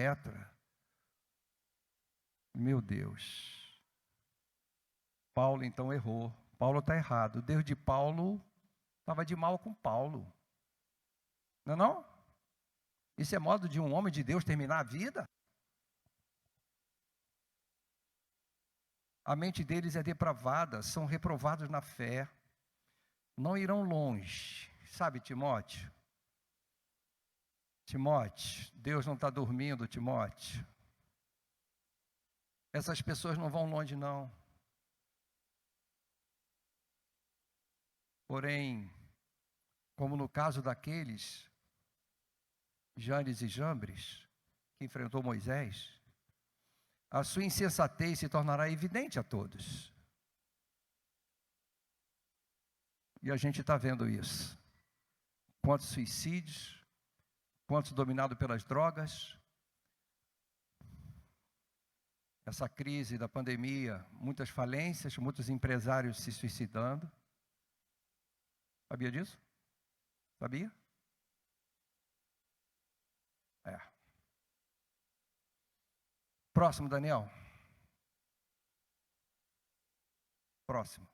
Meu Deus. Paulo então errou. Paulo está errado. O Deus de Paulo estava de mal com Paulo. Não é não? Isso é modo de um homem de Deus terminar a vida? A mente deles é depravada, são reprovados na fé, não irão longe. Sabe, Timóteo? Timóteo, Deus não está dormindo, Timóteo. Essas pessoas não vão longe, não. Porém, como no caso daqueles, Janes e Jambres, que enfrentou Moisés, a sua insensatez se tornará evidente a todos. E a gente está vendo isso. Quantos suicídios, quantos dominados pelas drogas. Essa crise da pandemia, muitas falências, muitos empresários se suicidando. Sabia disso? Sabia? Próximo, Daniel. Próximo.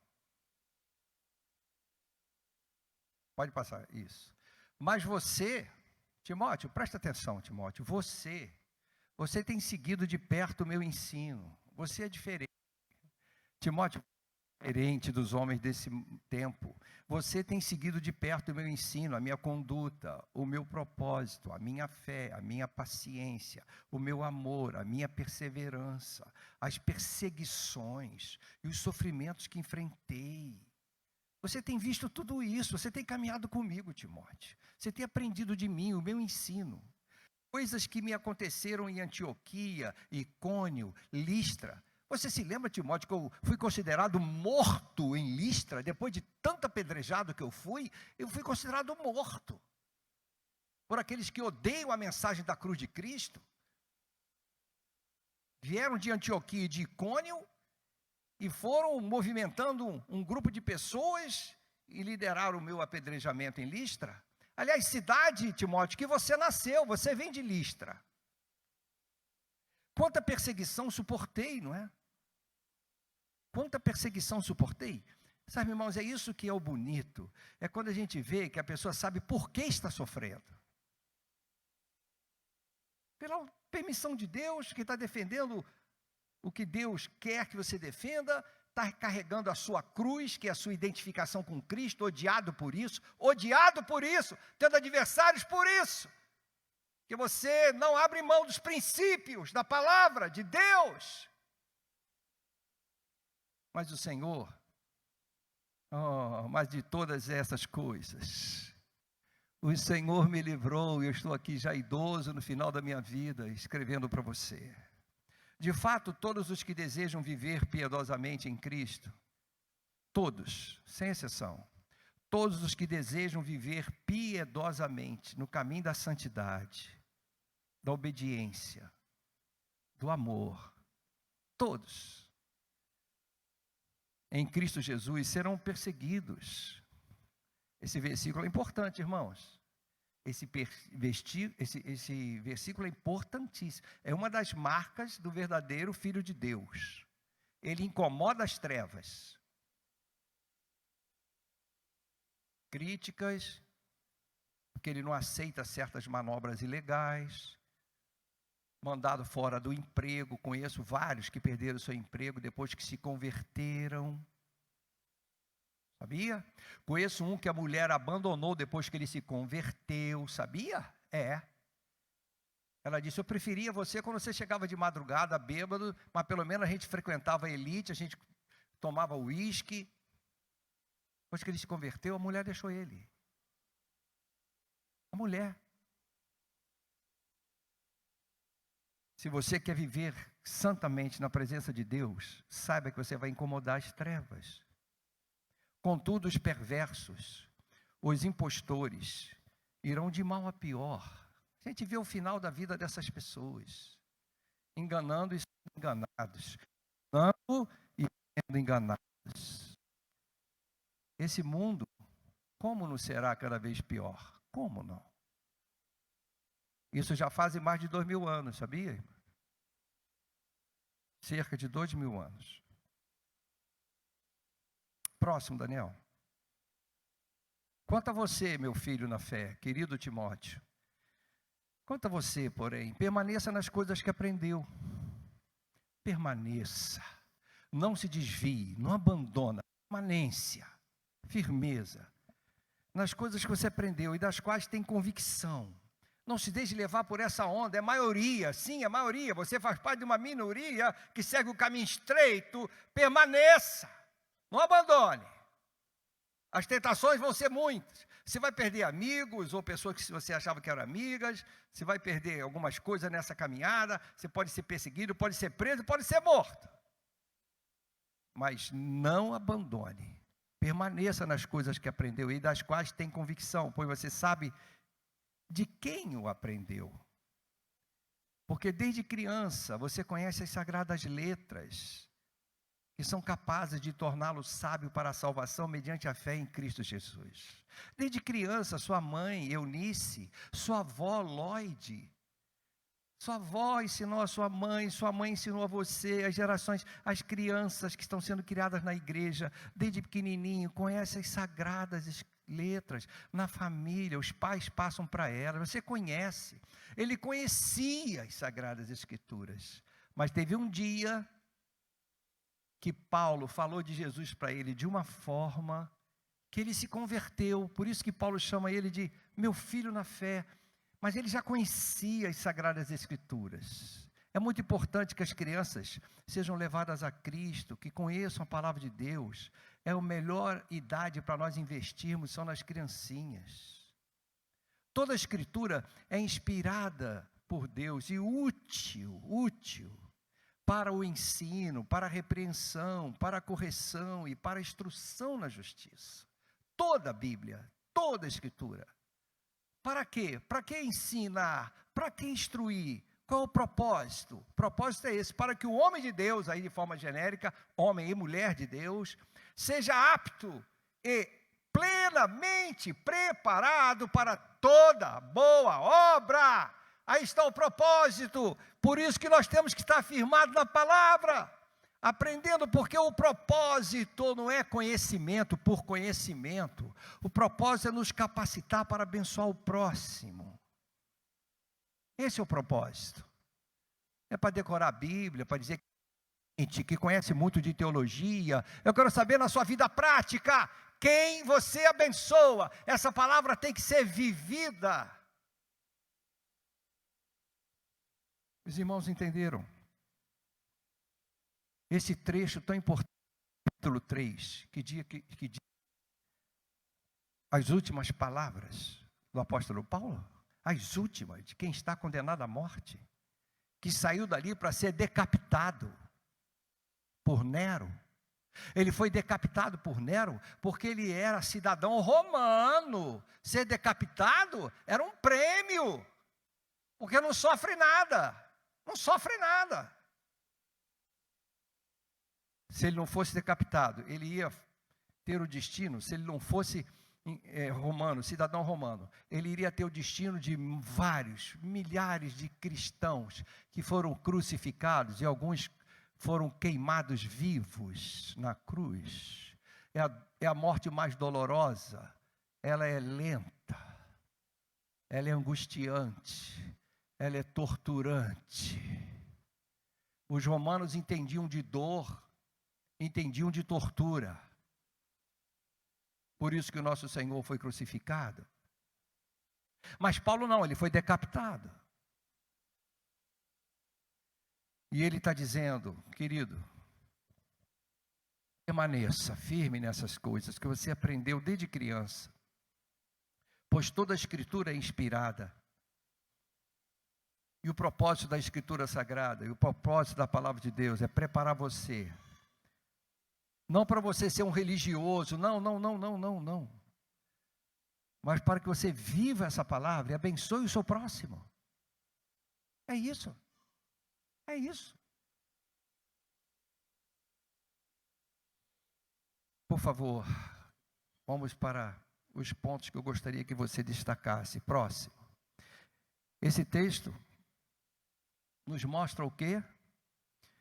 Pode passar, isso. Mas você, Timóteo, presta atenção, Timóteo. Você tem seguido de perto o meu ensino. Você é diferente. Timóteo, diferente dos homens desse tempo. Você tem seguido de perto o meu ensino, a minha conduta, o meu propósito, a minha fé, a minha paciência, o meu amor, a minha perseverança, as perseguições e os sofrimentos que enfrentei. Você tem visto tudo isso, você tem caminhado comigo, Timóteo. Você tem aprendido de mim, o meu ensino. Coisas que me aconteceram em Antioquia, Icônio, Listra. Você se lembra, Timóteo, que eu fui considerado morto em Listra? Depois de tanto apedrejado que eu fui considerado morto. Por aqueles que odeiam a mensagem da cruz de Cristo. Vieram de Antioquia e de Icônio e foram movimentando um grupo de pessoas e lideraram o meu apedrejamento em Listra. Aliás, cidade, Timóteo, que você nasceu, você vem de Listra. Quanta perseguição suportei, não é? Quanta perseguição suportei. Sabe, irmãos, é isso que é o bonito. É quando a gente vê que a pessoa sabe por que está sofrendo. Pela permissão de Deus, que está defendendo o que Deus quer que você defenda, está carregando a sua cruz, que é a sua identificação com Cristo, odiado por isso, tendo adversários por isso. Que você não abre mão dos princípios da palavra de Deus. Mas o Senhor, mas de todas essas coisas, o Senhor me livrou, e eu estou aqui já idoso no final da minha vida, escrevendo para você. De fato, todos os que desejam viver piedosamente em Cristo, todos, sem exceção, todos os que desejam viver piedosamente no caminho da santidade, da obediência, do amor, todos, em Cristo Jesus, serão perseguidos. Esse versículo é importante, irmãos. Esse versículo é importantíssimo. É uma das marcas do verdadeiro Filho de Deus. Ele incomoda as trevas. Críticas, porque ele não aceita certas manobras ilegais. Mandado fora do emprego. Conheço vários que perderam seu emprego depois que se converteram. Sabia? Conheço um que a mulher abandonou depois que ele se converteu. Sabia? Ela disse: eu preferia você quando você chegava de madrugada bêbado, mas pelo menos a gente frequentava a elite, a gente tomava uísque. Depois que ele se converteu, a mulher deixou ele. A mulher. Se você quer viver santamente na presença de Deus, saiba que você vai incomodar as trevas. Contudo, os perversos, os impostores, irão de mal a pior. A gente vê o final da vida dessas pessoas, enganando e sendo enganados, enganando e sendo enganados. Esse mundo, como não será cada vez pior? Como não? Isso já faz mais de 2000 anos, sabia? Cerca de 2000 anos. Próximo, Daniel. Quanto a você, meu filho na fé, querido Timóteo, quanto a você, porém, permaneça nas coisas que aprendeu. Permaneça. Não se desvie, não abandona. Permanência, firmeza nas coisas que você aprendeu e das quais tem convicção. Não se deixe levar por essa onda, é maioria, sim, é maioria. Você faz parte de uma minoria que segue o caminho estreito. Permaneça, não abandone. As tentações vão ser muitas. Você vai perder amigos ou pessoas que você achava que eram amigas. Você vai perder algumas coisas nessa caminhada. Você pode ser perseguido, pode ser preso, pode ser morto. Mas não abandone. Permaneça nas coisas que aprendeu e das quais tem convicção, pois você sabe de quem o aprendeu. Porque desde criança você conhece as sagradas letras, que são capazes de torná-lo sábio para a salvação mediante a fé em Cristo Jesus. Desde criança, sua mãe, Eunice, sua avó, Lloyd, sua avó ensinou a sua mãe ensinou a você, as gerações, as crianças que estão sendo criadas na igreja, desde pequenininho, conhecem as sagradas letras, na família, os pais passam para elas, você conhece. Ele conhecia as sagradas escrituras, mas teve um dia que Paulo falou de Jesus para ele de uma forma que ele se converteu. Por isso que Paulo chama ele de meu filho na fé. Mas ele já conhecia as sagradas escrituras. É muito importante que as crianças sejam levadas a Cristo, que conheçam a palavra de Deus. É a melhor idade para nós investirmos, são nas criancinhas. Toda a escritura é inspirada por Deus e útil para o ensino, para a repreensão, para a correção e para a instrução na justiça. Toda a Bíblia, toda a escritura. Para quê? Para que ensinar? Para que instruir? Qual é o propósito? O propósito é esse, para que o homem de Deus, aí de forma genérica, homem e mulher de Deus, seja apto e plenamente preparado para toda boa obra. Aí está o propósito. Por isso que nós temos que estar firmados na palavra, aprendendo, porque o propósito não é conhecimento por conhecimento. O propósito é nos capacitar para abençoar o próximo. Esse é o propósito. É para decorar a Bíblia, para dizer que conhece muito de teologia. Eu quero saber na sua vida prática, quem você abençoa. Essa palavra tem que ser vivida. Os irmãos entenderam? Esse trecho tão importante, capítulo 3, que diz as últimas palavras do apóstolo Paulo, as últimas, de quem está condenado à morte, que saiu dali para ser decapitado por Nero. Ele foi decapitado por Nero porque ele era cidadão romano. Ser decapitado era um prêmio, porque não sofre nada, Se ele não fosse decapitado, ele ia ter o destino, se ele não fosse romano, cidadão romano, ele iria ter o destino de vários, milhares de cristãos que foram crucificados, e alguns foram queimados vivos na cruz. É a morte mais dolorosa, ela é lenta, ela é angustiante, ela é torturante. Os romanos entendiam de dor, entendiam de tortura. Por isso que o nosso Senhor foi crucificado. Mas Paulo não, ele foi decapitado. E ele está dizendo, querido, permaneça firme nessas coisas que você aprendeu desde criança. Pois toda a escritura é inspirada. E o propósito da escritura sagrada, e o propósito da palavra de Deus é preparar você. Não para você ser um religioso, não. Mas para que você viva essa palavra e abençoe o seu próximo. É isso. Por favor, vamos para os pontos que eu gostaria que você destacasse. Próximo. Esse texto nos mostra o quê?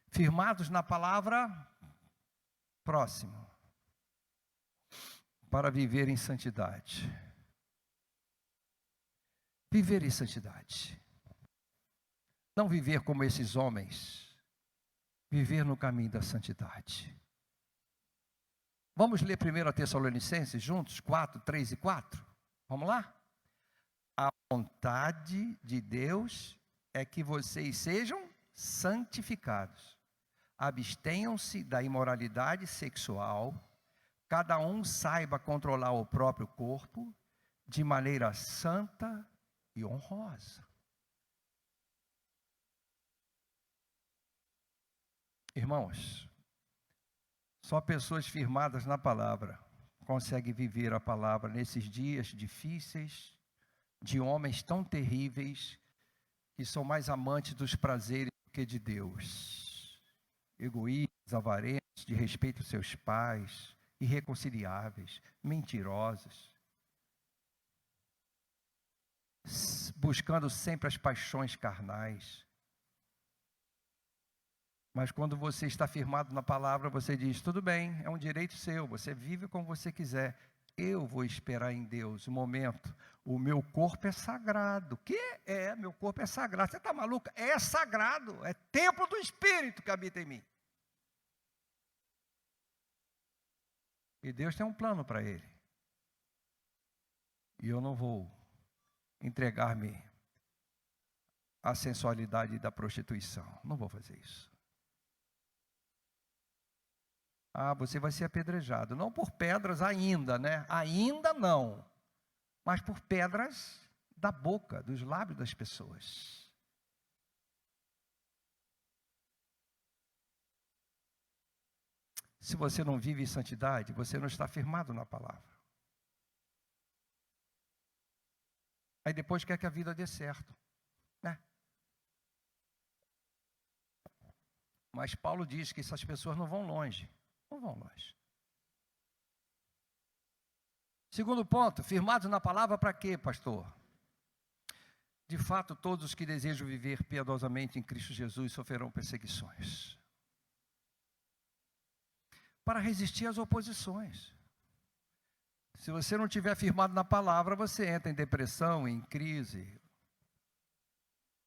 Firmados na palavra. Próximo. Para viver em santidade. Viver em santidade. Não viver como esses homens viver no caminho da santidade. Vamos ler 1 Tessalonicenses juntos, 4, 3 e 4? Vamos lá? A vontade de Deus é que vocês sejam santificados. Abstenham-se da imoralidade sexual. Cada um saiba controlar o próprio corpo de maneira santa e honrosa. Irmãos, só pessoas firmadas na palavra conseguem viver a palavra nesses dias difíceis, de homens tão terríveis, que são mais amantes dos prazeres do que de Deus. Egoístas, avarentos, de respeito aos seus pais, irreconciliáveis, mentirosos, buscando sempre as paixões carnais. Mas quando você está firmado na palavra, você diz, tudo bem, é um direito seu, você vive como você quiser. Eu vou esperar em Deus o momento. O meu corpo é sagrado. O que é? Meu corpo é sagrado. Você está maluca? É sagrado, é templo do Espírito que habita em mim. E Deus tem um plano para ele. E eu não vou entregar-me à sensualidade da prostituição. Não vou fazer isso. Ah, você vai ser apedrejado. Não por pedras ainda, né? Ainda não. Mas por pedras da boca, dos lábios das pessoas. Se você não vive em santidade, você não está firmado na palavra. Aí depois quer que a vida dê certo, né? Mas Paulo diz que essas pessoas não vão longe. Não vão longe. Segundo ponto, firmados na palavra para quê, pastor? De fato, todos os que desejam viver piedosamente em Cristo Jesus sofrerão perseguições. Para resistir às oposições. Se você não estiver firmado na palavra, você entra em depressão, em crise.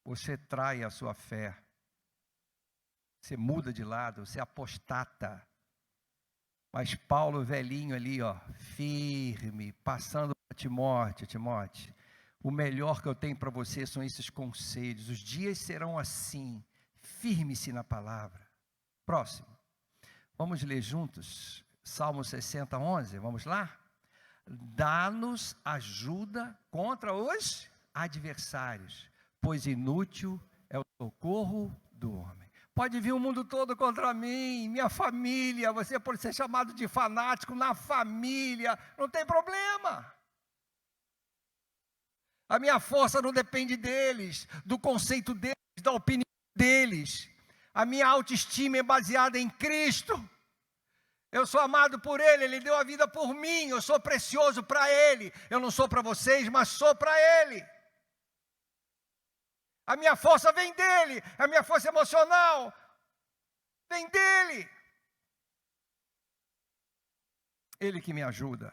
Você trai a sua fé. Você muda de lado, você apostata. Mas Paulo, velhinho ali, ó, firme, passando para Timóteo, o melhor que eu tenho para você são esses conselhos. Os dias serão assim, firme-se na palavra. Próximo. Vamos ler juntos, Salmo 60, 11, vamos lá? Dá-nos ajuda contra os adversários, pois inútil é o socorro do homem. Pode vir o mundo todo contra mim, minha família, você pode ser chamado de fanático na família, não tem problema. A minha força não depende deles, do conceito deles, da opinião deles. A minha autoestima é baseada em Cristo. Eu sou amado por Ele, Ele deu a vida por mim, eu sou precioso para Ele. Eu não sou para vocês, mas sou para Ele. A minha força vem dEle, a minha força emocional vem dEle. Ele que me ajuda.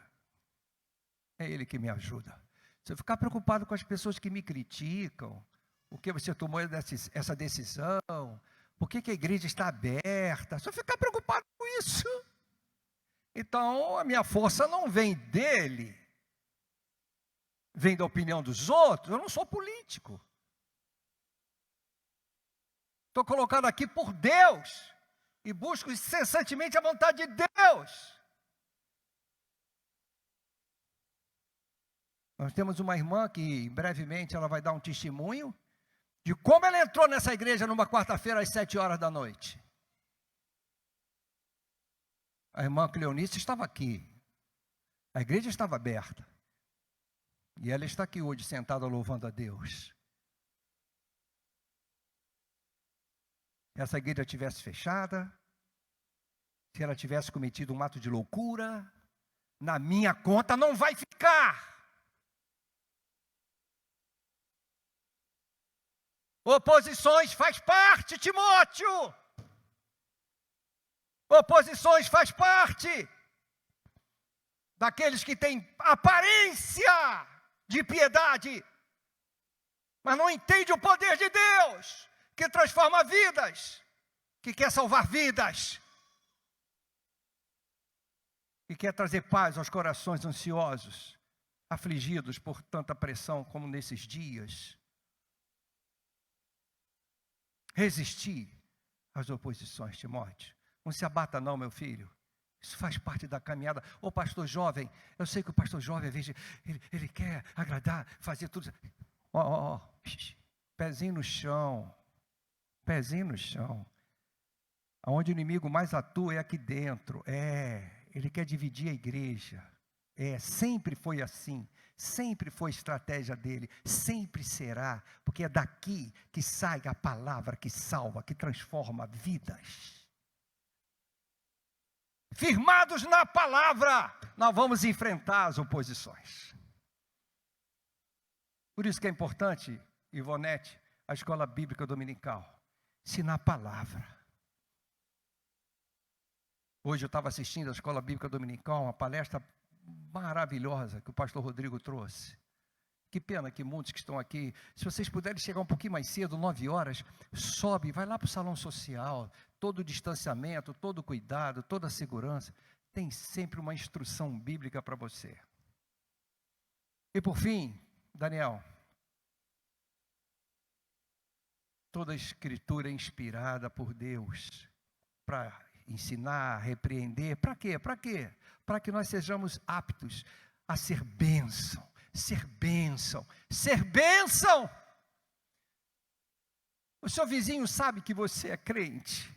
É Ele que me ajuda. Se eu ficar preocupado com as pessoas que me criticam, por que você tomou essa decisão, por que a igreja está aberta, se eu ficar preocupado com isso, então a minha força não vem dele, vem da opinião dos outros. Eu não sou político. Estou colocado aqui por Deus e busco incessantemente a vontade de Deus. Nós temos uma irmã que brevemente ela vai dar um testemunho de como ela entrou nessa igreja numa quarta-feira às 7 horas da noite. A irmã Cleonice estava aqui. A igreja estava aberta. E ela está aqui hoje sentada louvando a Deus. Se essa igreja tivesse fechada, se ela tivesse cometido um ato de loucura, na minha conta não vai ficar. Oposições faz parte, Timóteo. Oposições faz parte daqueles que têm aparência de piedade, mas não entende o poder de Deus, que transforma vidas. que quer salvar vidas, que quer trazer paz aos corações ansiosos, afligidos por tanta pressão como nesses dias. Resistir às oposições, Timóteo. Não se abata não, meu filho. Isso faz parte da caminhada. Ô pastor jovem, eu sei que o pastor jovem, às vezes, ele quer agradar, fazer tudo. Pezinho no chão. Pezinho no chão. Onde o inimigo mais atua é aqui dentro. Ele quer dividir a igreja. Sempre foi assim. Sempre foi estratégia dele. Sempre será. Porque é daqui que sai a palavra que salva, que transforma vidas. Firmados na palavra, nós vamos enfrentar as oposições. Por isso que é importante, Ivonete, a escola bíblica dominical, ensinar a palavra. Hoje eu estava assistindo a escola bíblica dominical, uma palestra maravilhosa que o pastor Rodrigo trouxe. Que pena que muitos que estão aqui, se vocês puderem chegar um pouquinho mais cedo, 9 horas, sobe, vai lá para o salão social, todo o distanciamento, todo o cuidado, toda a segurança, tem sempre uma instrução bíblica para você. E por fim, Daniel, toda a escritura é inspirada por Deus, para ensinar, repreender, para quê? Para quê? Para que nós sejamos aptos a ser bênção. Ser bênção, ser bênção. O seu vizinho sabe que você é crente.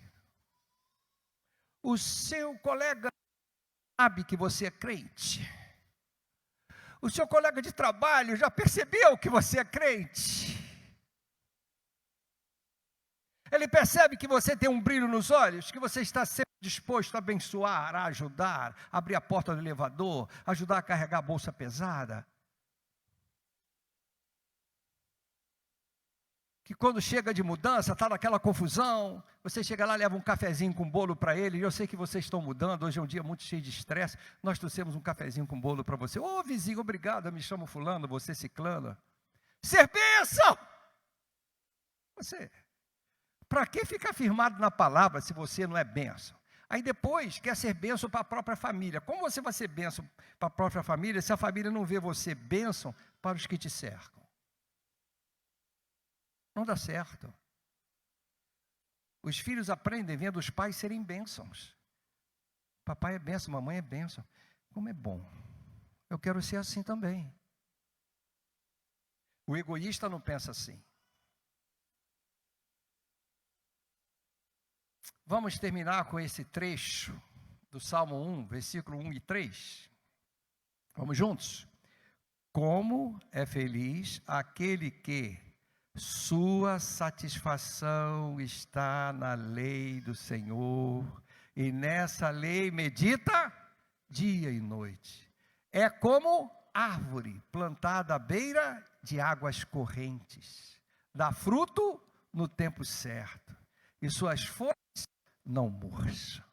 O seu colega sabe que você é crente. O seu colega de trabalho já percebeu que você é crente. Ele percebe que você tem um brilho nos olhos, que você está sempre disposto a abençoar, a ajudar, a abrir a porta do elevador, ajudar a carregar a bolsa pesada. Que quando chega de mudança, está naquela confusão, você chega lá, leva um cafezinho com bolo para ele, e eu sei que vocês estão mudando, hoje é um dia muito cheio de estresse, nós trouxemos um cafezinho com bolo para você. Ô vizinho, obrigado, eu me chamo fulano, você ciclana. Ser bênção! Você, para que ficar firmado na palavra se você não é bênção? Aí depois quer ser bênção para a própria família. Como você vai ser bênção para a própria família, se a família não vê você bênção para os que te cercam? Não dá certo. Os filhos aprendem vendo os pais serem bênçãos. Papai é bênção, mamãe é bênção. Como é bom. Eu quero ser assim também. O egoísta não pensa assim. Vamos terminar com esse trecho do Salmo 1, versículo 1 e 3. Vamos juntos? Como é feliz aquele que sua satisfação está na lei do Senhor, e nessa lei medita dia e noite. É como árvore plantada à beira de águas correntes, dá fruto no tempo certo, e suas folhas não murcham.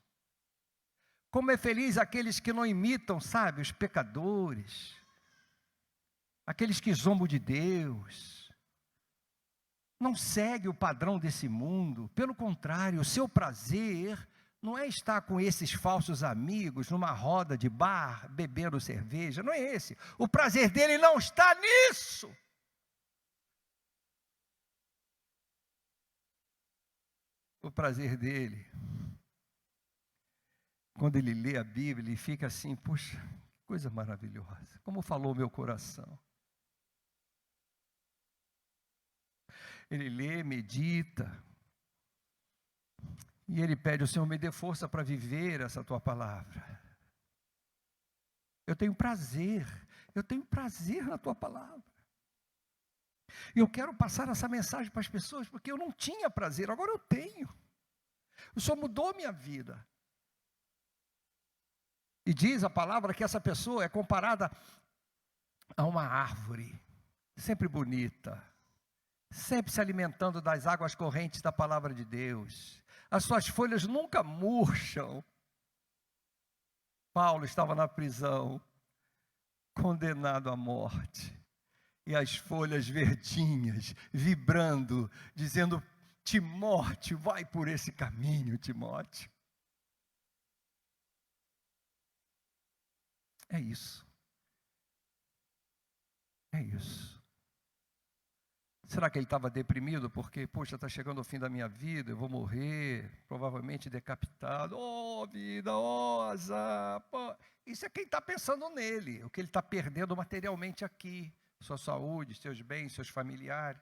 Como é feliz aqueles que não imitam, sabe, os pecadores, aqueles que zombam de Deus, não segue o padrão desse mundo. Pelo contrário, o seu prazer não é estar com esses falsos amigos numa roda de bar, bebendo cerveja, não é esse. O prazer dele não está nisso. O prazer dele, quando ele lê a Bíblia, ele fica assim, puxa, que coisa maravilhosa, como falou meu coração. Ele lê, medita, e ele pede: o Senhor, me dê força para viver essa tua palavra. Eu tenho prazer na tua palavra. E eu quero passar essa mensagem para as pessoas, porque eu não tinha prazer, agora eu tenho. O Senhor mudou minha vida. E diz a palavra que essa pessoa é comparada a uma árvore, sempre bonita, sempre se alimentando das águas correntes da palavra de Deus. As suas folhas nunca murcham. Paulo estava na prisão, condenado à morte, e as folhas verdinhas, vibrando, dizendo: Timóteo, vai por esse caminho, Timóteo. É isso. É isso. Será que ele estava deprimido porque, poxa, está chegando o fim da minha vida, eu vou morrer, provavelmente decapitado. Oh, vida, oh, azar. Pô. Isso é quem está pensando nele, o que ele está perdendo materialmente aqui. Sua saúde, seus bens, seus familiares.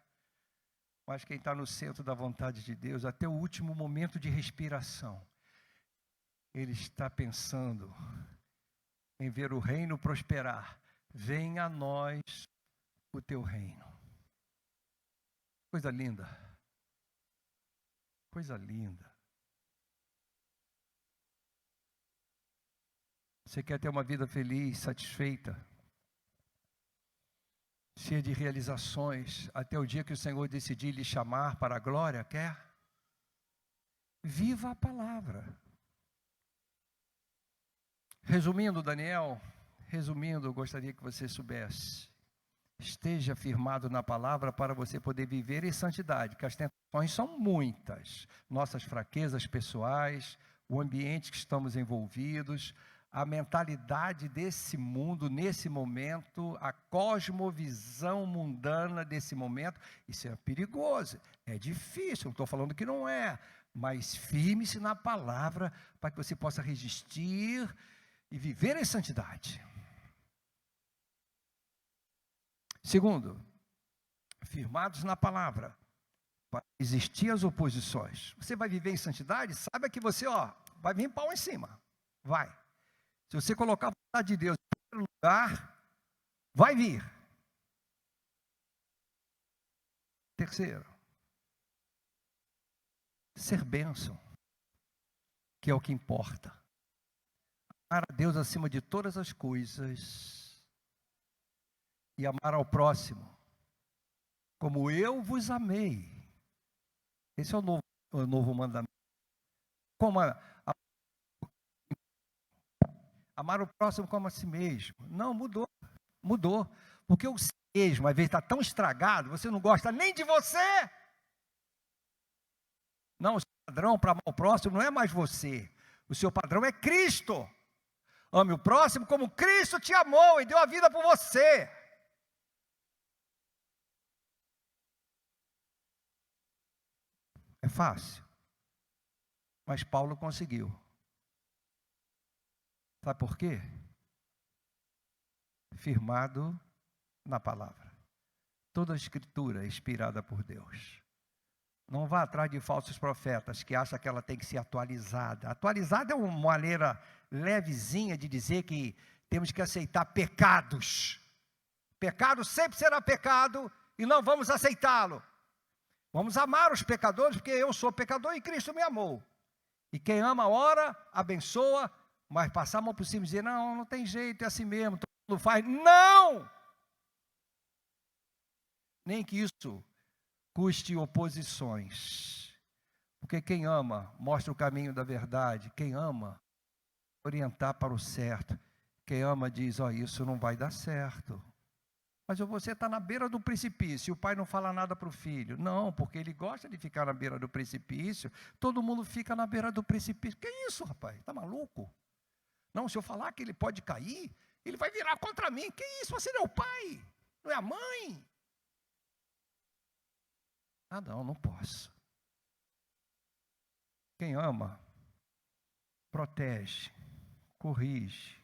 Mas quem está no centro da vontade de Deus, até o último momento de respiração, ele está pensando em ver o reino prosperar. Venha a nós o teu reino. Coisa linda. Coisa linda. Você quer ter uma vida feliz, satisfeita, cheia de realizações, até o dia que o Senhor decidir lhe chamar para a glória, quer? Viva a palavra. Resumindo, Daniel, eu gostaria que você soubesse. Esteja firmado na palavra para você poder viver em santidade, que as tentações são muitas. Nossas fraquezas pessoais, o ambiente que estamos envolvidos, a mentalidade desse mundo, nesse momento, a cosmovisão mundana desse momento. Isso é perigoso, é difícil, não estou falando que não é, mas firme-se na palavra para que você possa resistir e viver em santidade. Segundo, firmados na palavra, para existir as oposições. Você vai viver em santidade, saiba que você, vai vir pau em cima. Vai. Se você colocar a vontade de Deus em primeiro lugar, vai vir. Terceiro, ser bênção, que é o que importa. Amar a Deus acima de todas as coisas e amar ao próximo como eu vos amei. Esse é o novo mandamento. Como amar o próximo como a si mesmo. Não, mudou. Porque o si mesmo, às vezes, está tão estragado, você não gosta nem de você. Não, o seu padrão para amar o próximo não é mais você. O seu padrão é Cristo. Ame o próximo como Cristo te amou e deu a vida por você. É fácil. Mas Paulo conseguiu. Sabe por quê? Firmado na palavra. Toda a escritura é inspirada por Deus. Não vá atrás de falsos profetas que acham que ela tem que ser atualizada. Atualizada é uma maneira levezinha de dizer que temos que aceitar pecados. Pecado sempre será pecado e não vamos aceitá-lo. Vamos amar os pecadores porque eu sou pecador e Cristo me amou. E quem ama ora, abençoa, mas passar a mão por cima e dizer, não tem jeito, é assim mesmo, todo mundo faz. Não! Nem que isso custe oposições. Porque quem ama, mostra o caminho da verdade. Quem ama, orientar para o certo. Quem ama diz, isso não vai dar certo. Mas você está na beira do precipício, e o pai não fala nada para o filho. Não, porque ele gosta de ficar na beira do precipício. Todo mundo fica na beira do precipício. Que isso, rapaz? Está maluco? Não, se eu falar que ele pode cair, ele vai virar contra mim. Que isso? Você não é o pai, não é a mãe. Não posso. Quem ama, protege, corrige,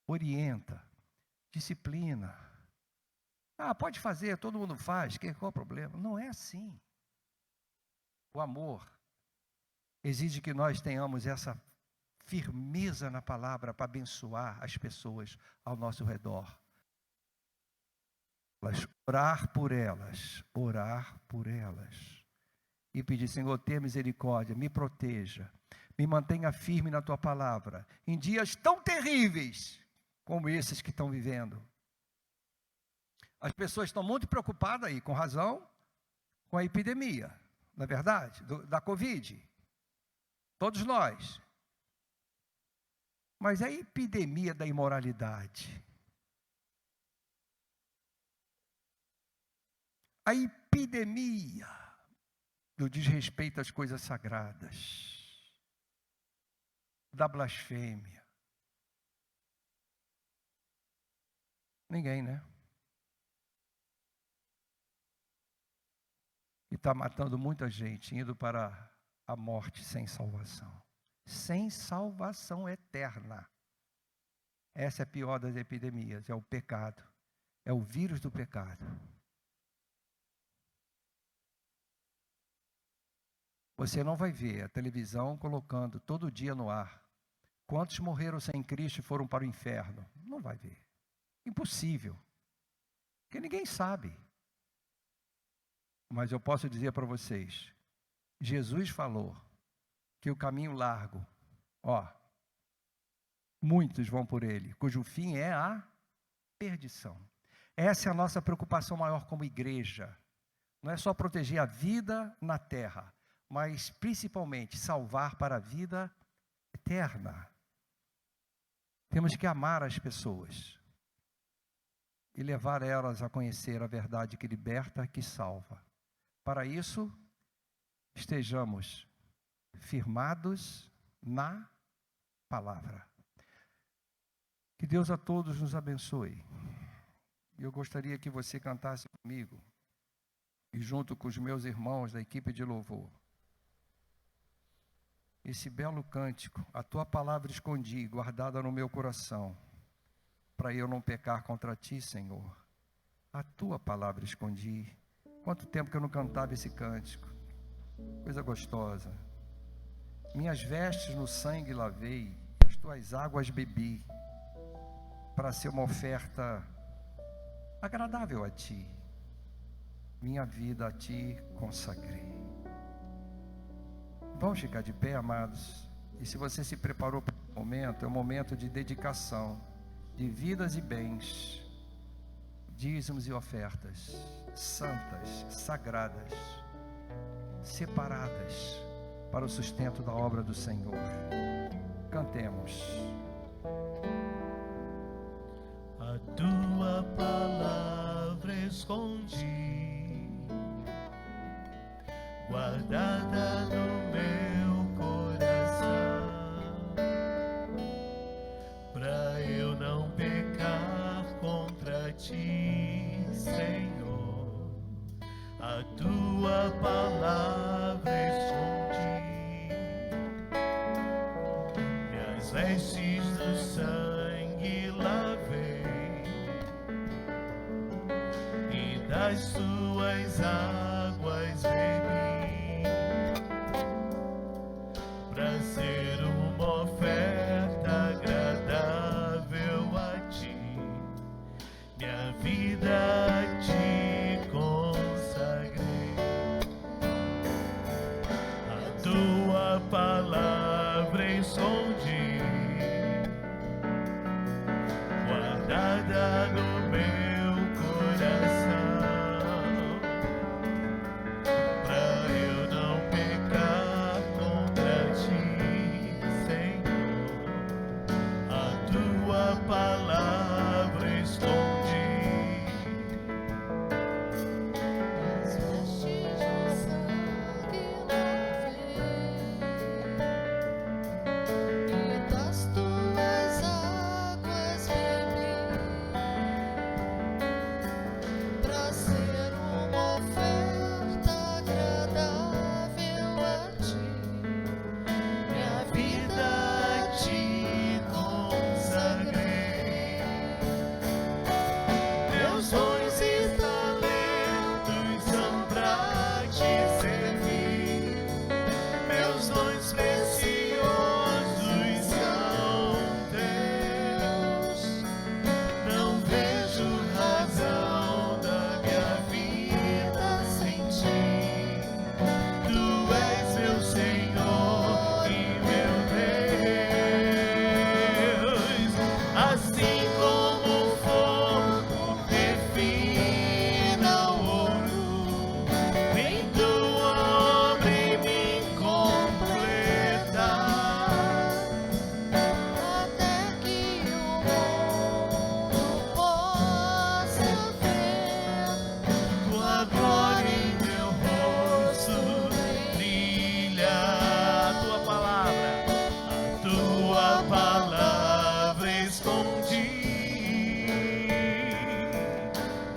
orienta, disciplina. Pode fazer, todo mundo faz, qual é o problema? Não é assim. O amor exige que nós tenhamos essa firmeza na palavra para abençoar as pessoas ao nosso redor. Orar por elas. E pedir, Senhor, tenha misericórdia, me proteja, me mantenha firme na tua palavra, em dias tão terríveis como esses que estão vivendo. As pessoas estão muito preocupadas aí, com razão, com a epidemia, não é verdade? Da Covid. Todos nós. Mas a epidemia da imoralidade. A epidemia do desrespeito às coisas sagradas, da blasfêmia? Ninguém, né? E está matando muita gente, indo para a morte sem salvação. Sem salvação eterna. Essa é a pior das epidemias, é o pecado. É o vírus do pecado. Você não vai ver a televisão colocando todo dia no ar quantos morreram sem Cristo e foram para o inferno. Não vai ver. Impossível. Porque ninguém sabe. Mas eu posso dizer para vocês, Jesus falou que o caminho largo, muitos vão por ele, cujo fim é a perdição. Essa é a nossa preocupação maior como igreja. Não é só proteger a vida na terra, mas principalmente salvar para a vida eterna. Temos que amar as pessoas e levar elas a conhecer a verdade que liberta, que salva. Para isso, estejamos firmados na palavra. Que Deus a todos nos abençoe. E eu gostaria que você cantasse comigo, e junto com os meus irmãos da equipe de louvor, esse belo cântico, a tua palavra escondi, guardada no meu coração, para eu não pecar contra ti, Senhor. A tua palavra escondi. Quanto tempo que eu não cantava esse cântico. Coisa gostosa. Minhas vestes no sangue lavei, as tuas águas bebi, para ser uma oferta agradável a ti. Minha vida a ti consagrei. Vamos ficar de pé, amados. E se você se preparou para o momento, é um momento de dedicação, de vidas e bens, dízimos e ofertas, santas, sagradas, separadas para o sustento da obra do Senhor. Cantemos.
A tua palavra escondi, guardada no meu coração, pra eu não pecar contra ti, Senhor. A tua palavra escondi, e as vestes do sangue lavei, e das tuas águas bebi, pra ser uma oferta agradável a ti. Minha vida a ti consagrei. A tua palavra escondi, guardada no meu coração, pra eu não pecar contra ti, Senhor. A tua palavra escondi.
As vestes do sangue lavei, e das tuas águas bebi, pra ser uma oferta agradável a ti.
Minha vida a ti consagrei.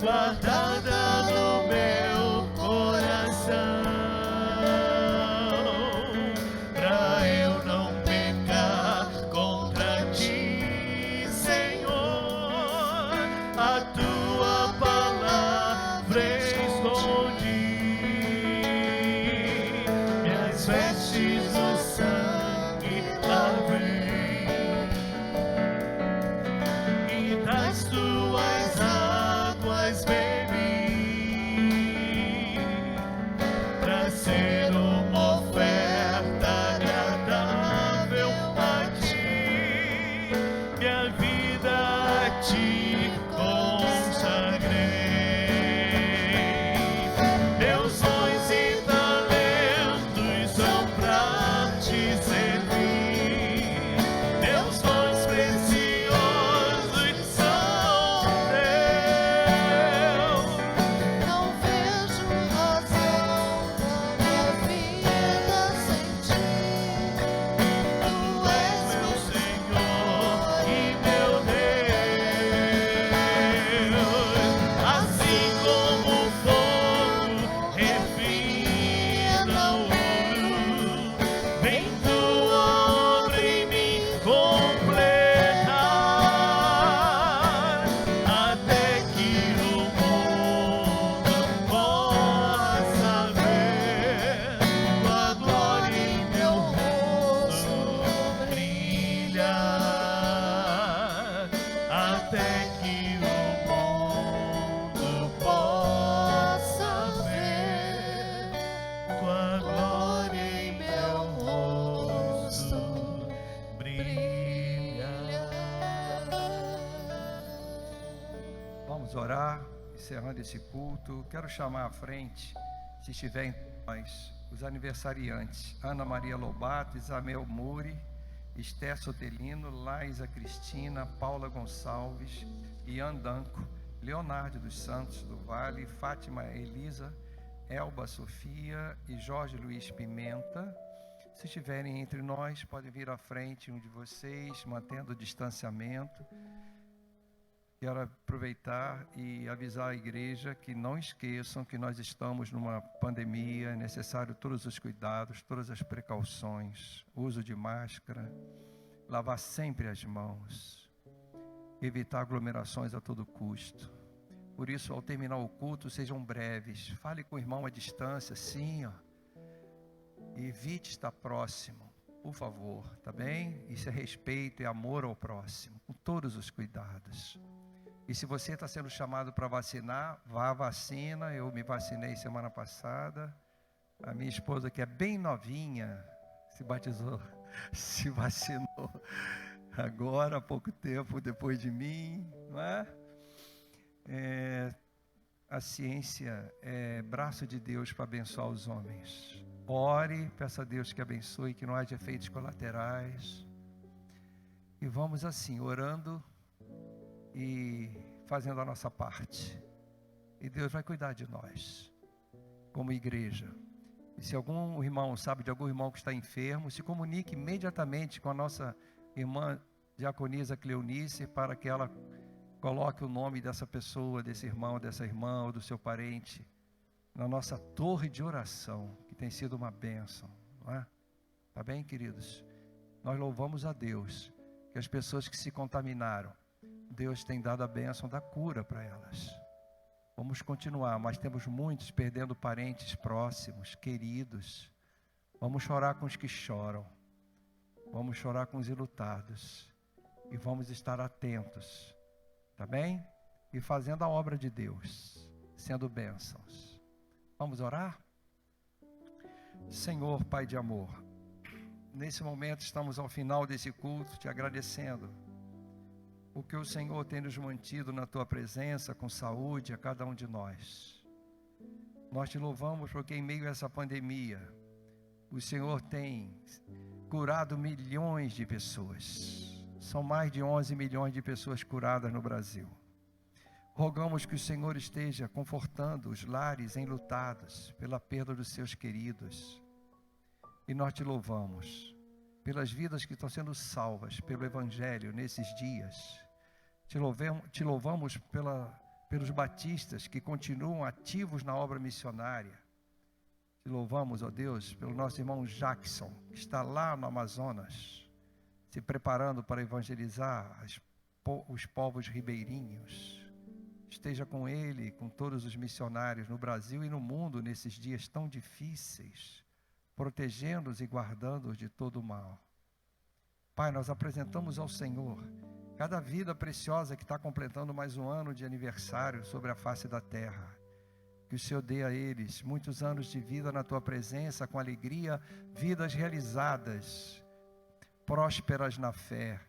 guardada no meu coração, pra eu não pecar contra ti, Senhor. A tua palavra escondi, minhas vestes no sangue lavei, e das tuas águas bebi, pra ser uma oferta agradável a ti, minha vida a ti consagrei. Meus dons e talentos são pra te servir, meus dons preciosos são teus.
Não vejo razão na minha vida sem ti. Tu és
Meu
meu
Senhor e meu Deus, assim como o fogo refina o ouro, vem tua obra em mim completar, até que o mundo possa ver tua glória em meu rosto brilhar, até que o mundo possa ver tua glória em meu rosto brilhar.
Vamos orar, encerrando esse culto. Quero chamar à frente, se estiver entre nós, os aniversariantes: Ana Maria Lobato, Isamel Muri, Esther Sotelino, Laísa Cristina, Paula Gonçalves, Ian Danco, Leonardo dos Santos do Vale, Fátima Elisa, Elba Sofia e Jorge Luiz Pimenta. Se estiverem entre nós, podem vir à frente, um de vocês, mantendo o distanciamento. Quero aproveitar e avisar a igreja que não esqueçam que nós estamos numa pandemia, é necessário todos os cuidados, todas as precauções, uso de máscara, lavar sempre as mãos, evitar aglomerações a todo custo. Por isso, ao terminar o culto, sejam breves, fale com o irmão à distância, sim, ó. Evite estar próximo, por favor, tá bem? Isso é respeito e amor ao próximo, com todos os cuidados. E se você está sendo chamado para vacinar, vá à vacina. Eu me vacinei semana passada. A minha esposa, que é bem novinha, se batizou, se vacinou agora, há pouco tempo depois de mim, não é? A ciência é braço de Deus para abençoar os homens. Ore, peça a Deus que abençoe, que não haja efeitos colaterais. E vamos assim, orando e fazendo a nossa parte. E Deus vai cuidar de nós, como igreja. E se algum irmão sabe de algum irmão que está enfermo, se comunique imediatamente com a nossa irmã diaconisa Cleonice, para que ela coloque o nome dessa pessoa, desse irmão, dessa irmã ou do seu parente na nossa torre de oração, que tem sido uma bênção, não é? Tá bem, queridos? Nós louvamos a Deus que as pessoas que se contaminaram, Deus tem dado a bênção da cura para elas. Vamos continuar, mas temos muitos perdendo parentes próximos, queridos. Vamos chorar com os que choram. Vamos chorar com os enlutados. E vamos estar atentos, tá bem? E fazendo a obra de Deus, sendo bênçãos. Vamos orar? Senhor, Pai de amor, nesse momento estamos ao final desse culto, te agradecendo porque o Senhor tem nos mantido na tua presença com saúde a cada um de nós. Nós te louvamos porque em meio a essa pandemia o Senhor tem curado milhões de pessoas. São mais de 11 milhões de pessoas curadas no Brasil. Rogamos que o Senhor esteja confortando os lares enlutados pela perda dos seus queridos. E nós te louvamos pelas vidas que estão sendo salvas pelo Evangelho nesses dias. Te louvamos pela pelos batistas que continuam ativos na obra missionária. Te louvamos, ó Deus, pelo nosso irmão Jackson, que está lá no Amazonas, se preparando para evangelizar os povos ribeirinhos. Esteja com ele e com todos os missionários no Brasil e no mundo nesses dias tão difíceis, protegendo-os e guardando-os de todo o mal. Pai, nós apresentamos ao Senhor cada vida preciosa que está completando mais um ano de aniversário sobre a face da terra. Que o Senhor dê a eles muitos anos de vida na Tua presença, com alegria, vidas realizadas, prósperas na fé,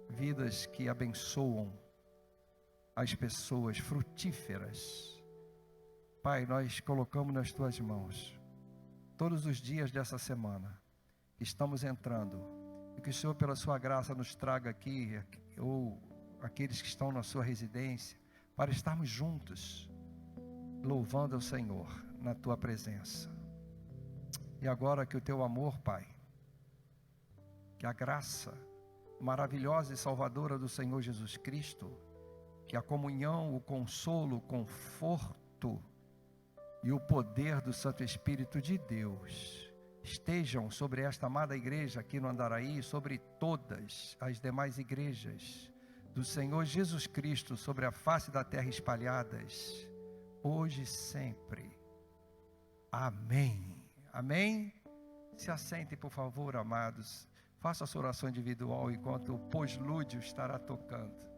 vidas que abençoam as pessoas, frutíferas. Pai, nós colocamos nas Tuas mãos todos os dias dessa semana que estamos entrando, e que o Senhor, pela Sua graça, nos traga aqui, ou aqueles que estão na Sua residência, para estarmos juntos, louvando ao Senhor na Tua presença. E agora que o Teu amor, Pai, que a graça maravilhosa e salvadora do Senhor Jesus Cristo, que a comunhão, o consolo, o conforto e o poder do Santo Espírito de Deus estejam sobre esta amada igreja aqui no Andaraí, sobre todas as demais igrejas do Senhor Jesus Cristo sobre a face da terra espalhadas, hoje e sempre. Amém. Amém? Se assentem, por favor, amados. Faça a sua oração individual enquanto o pós-lúdio estará tocando.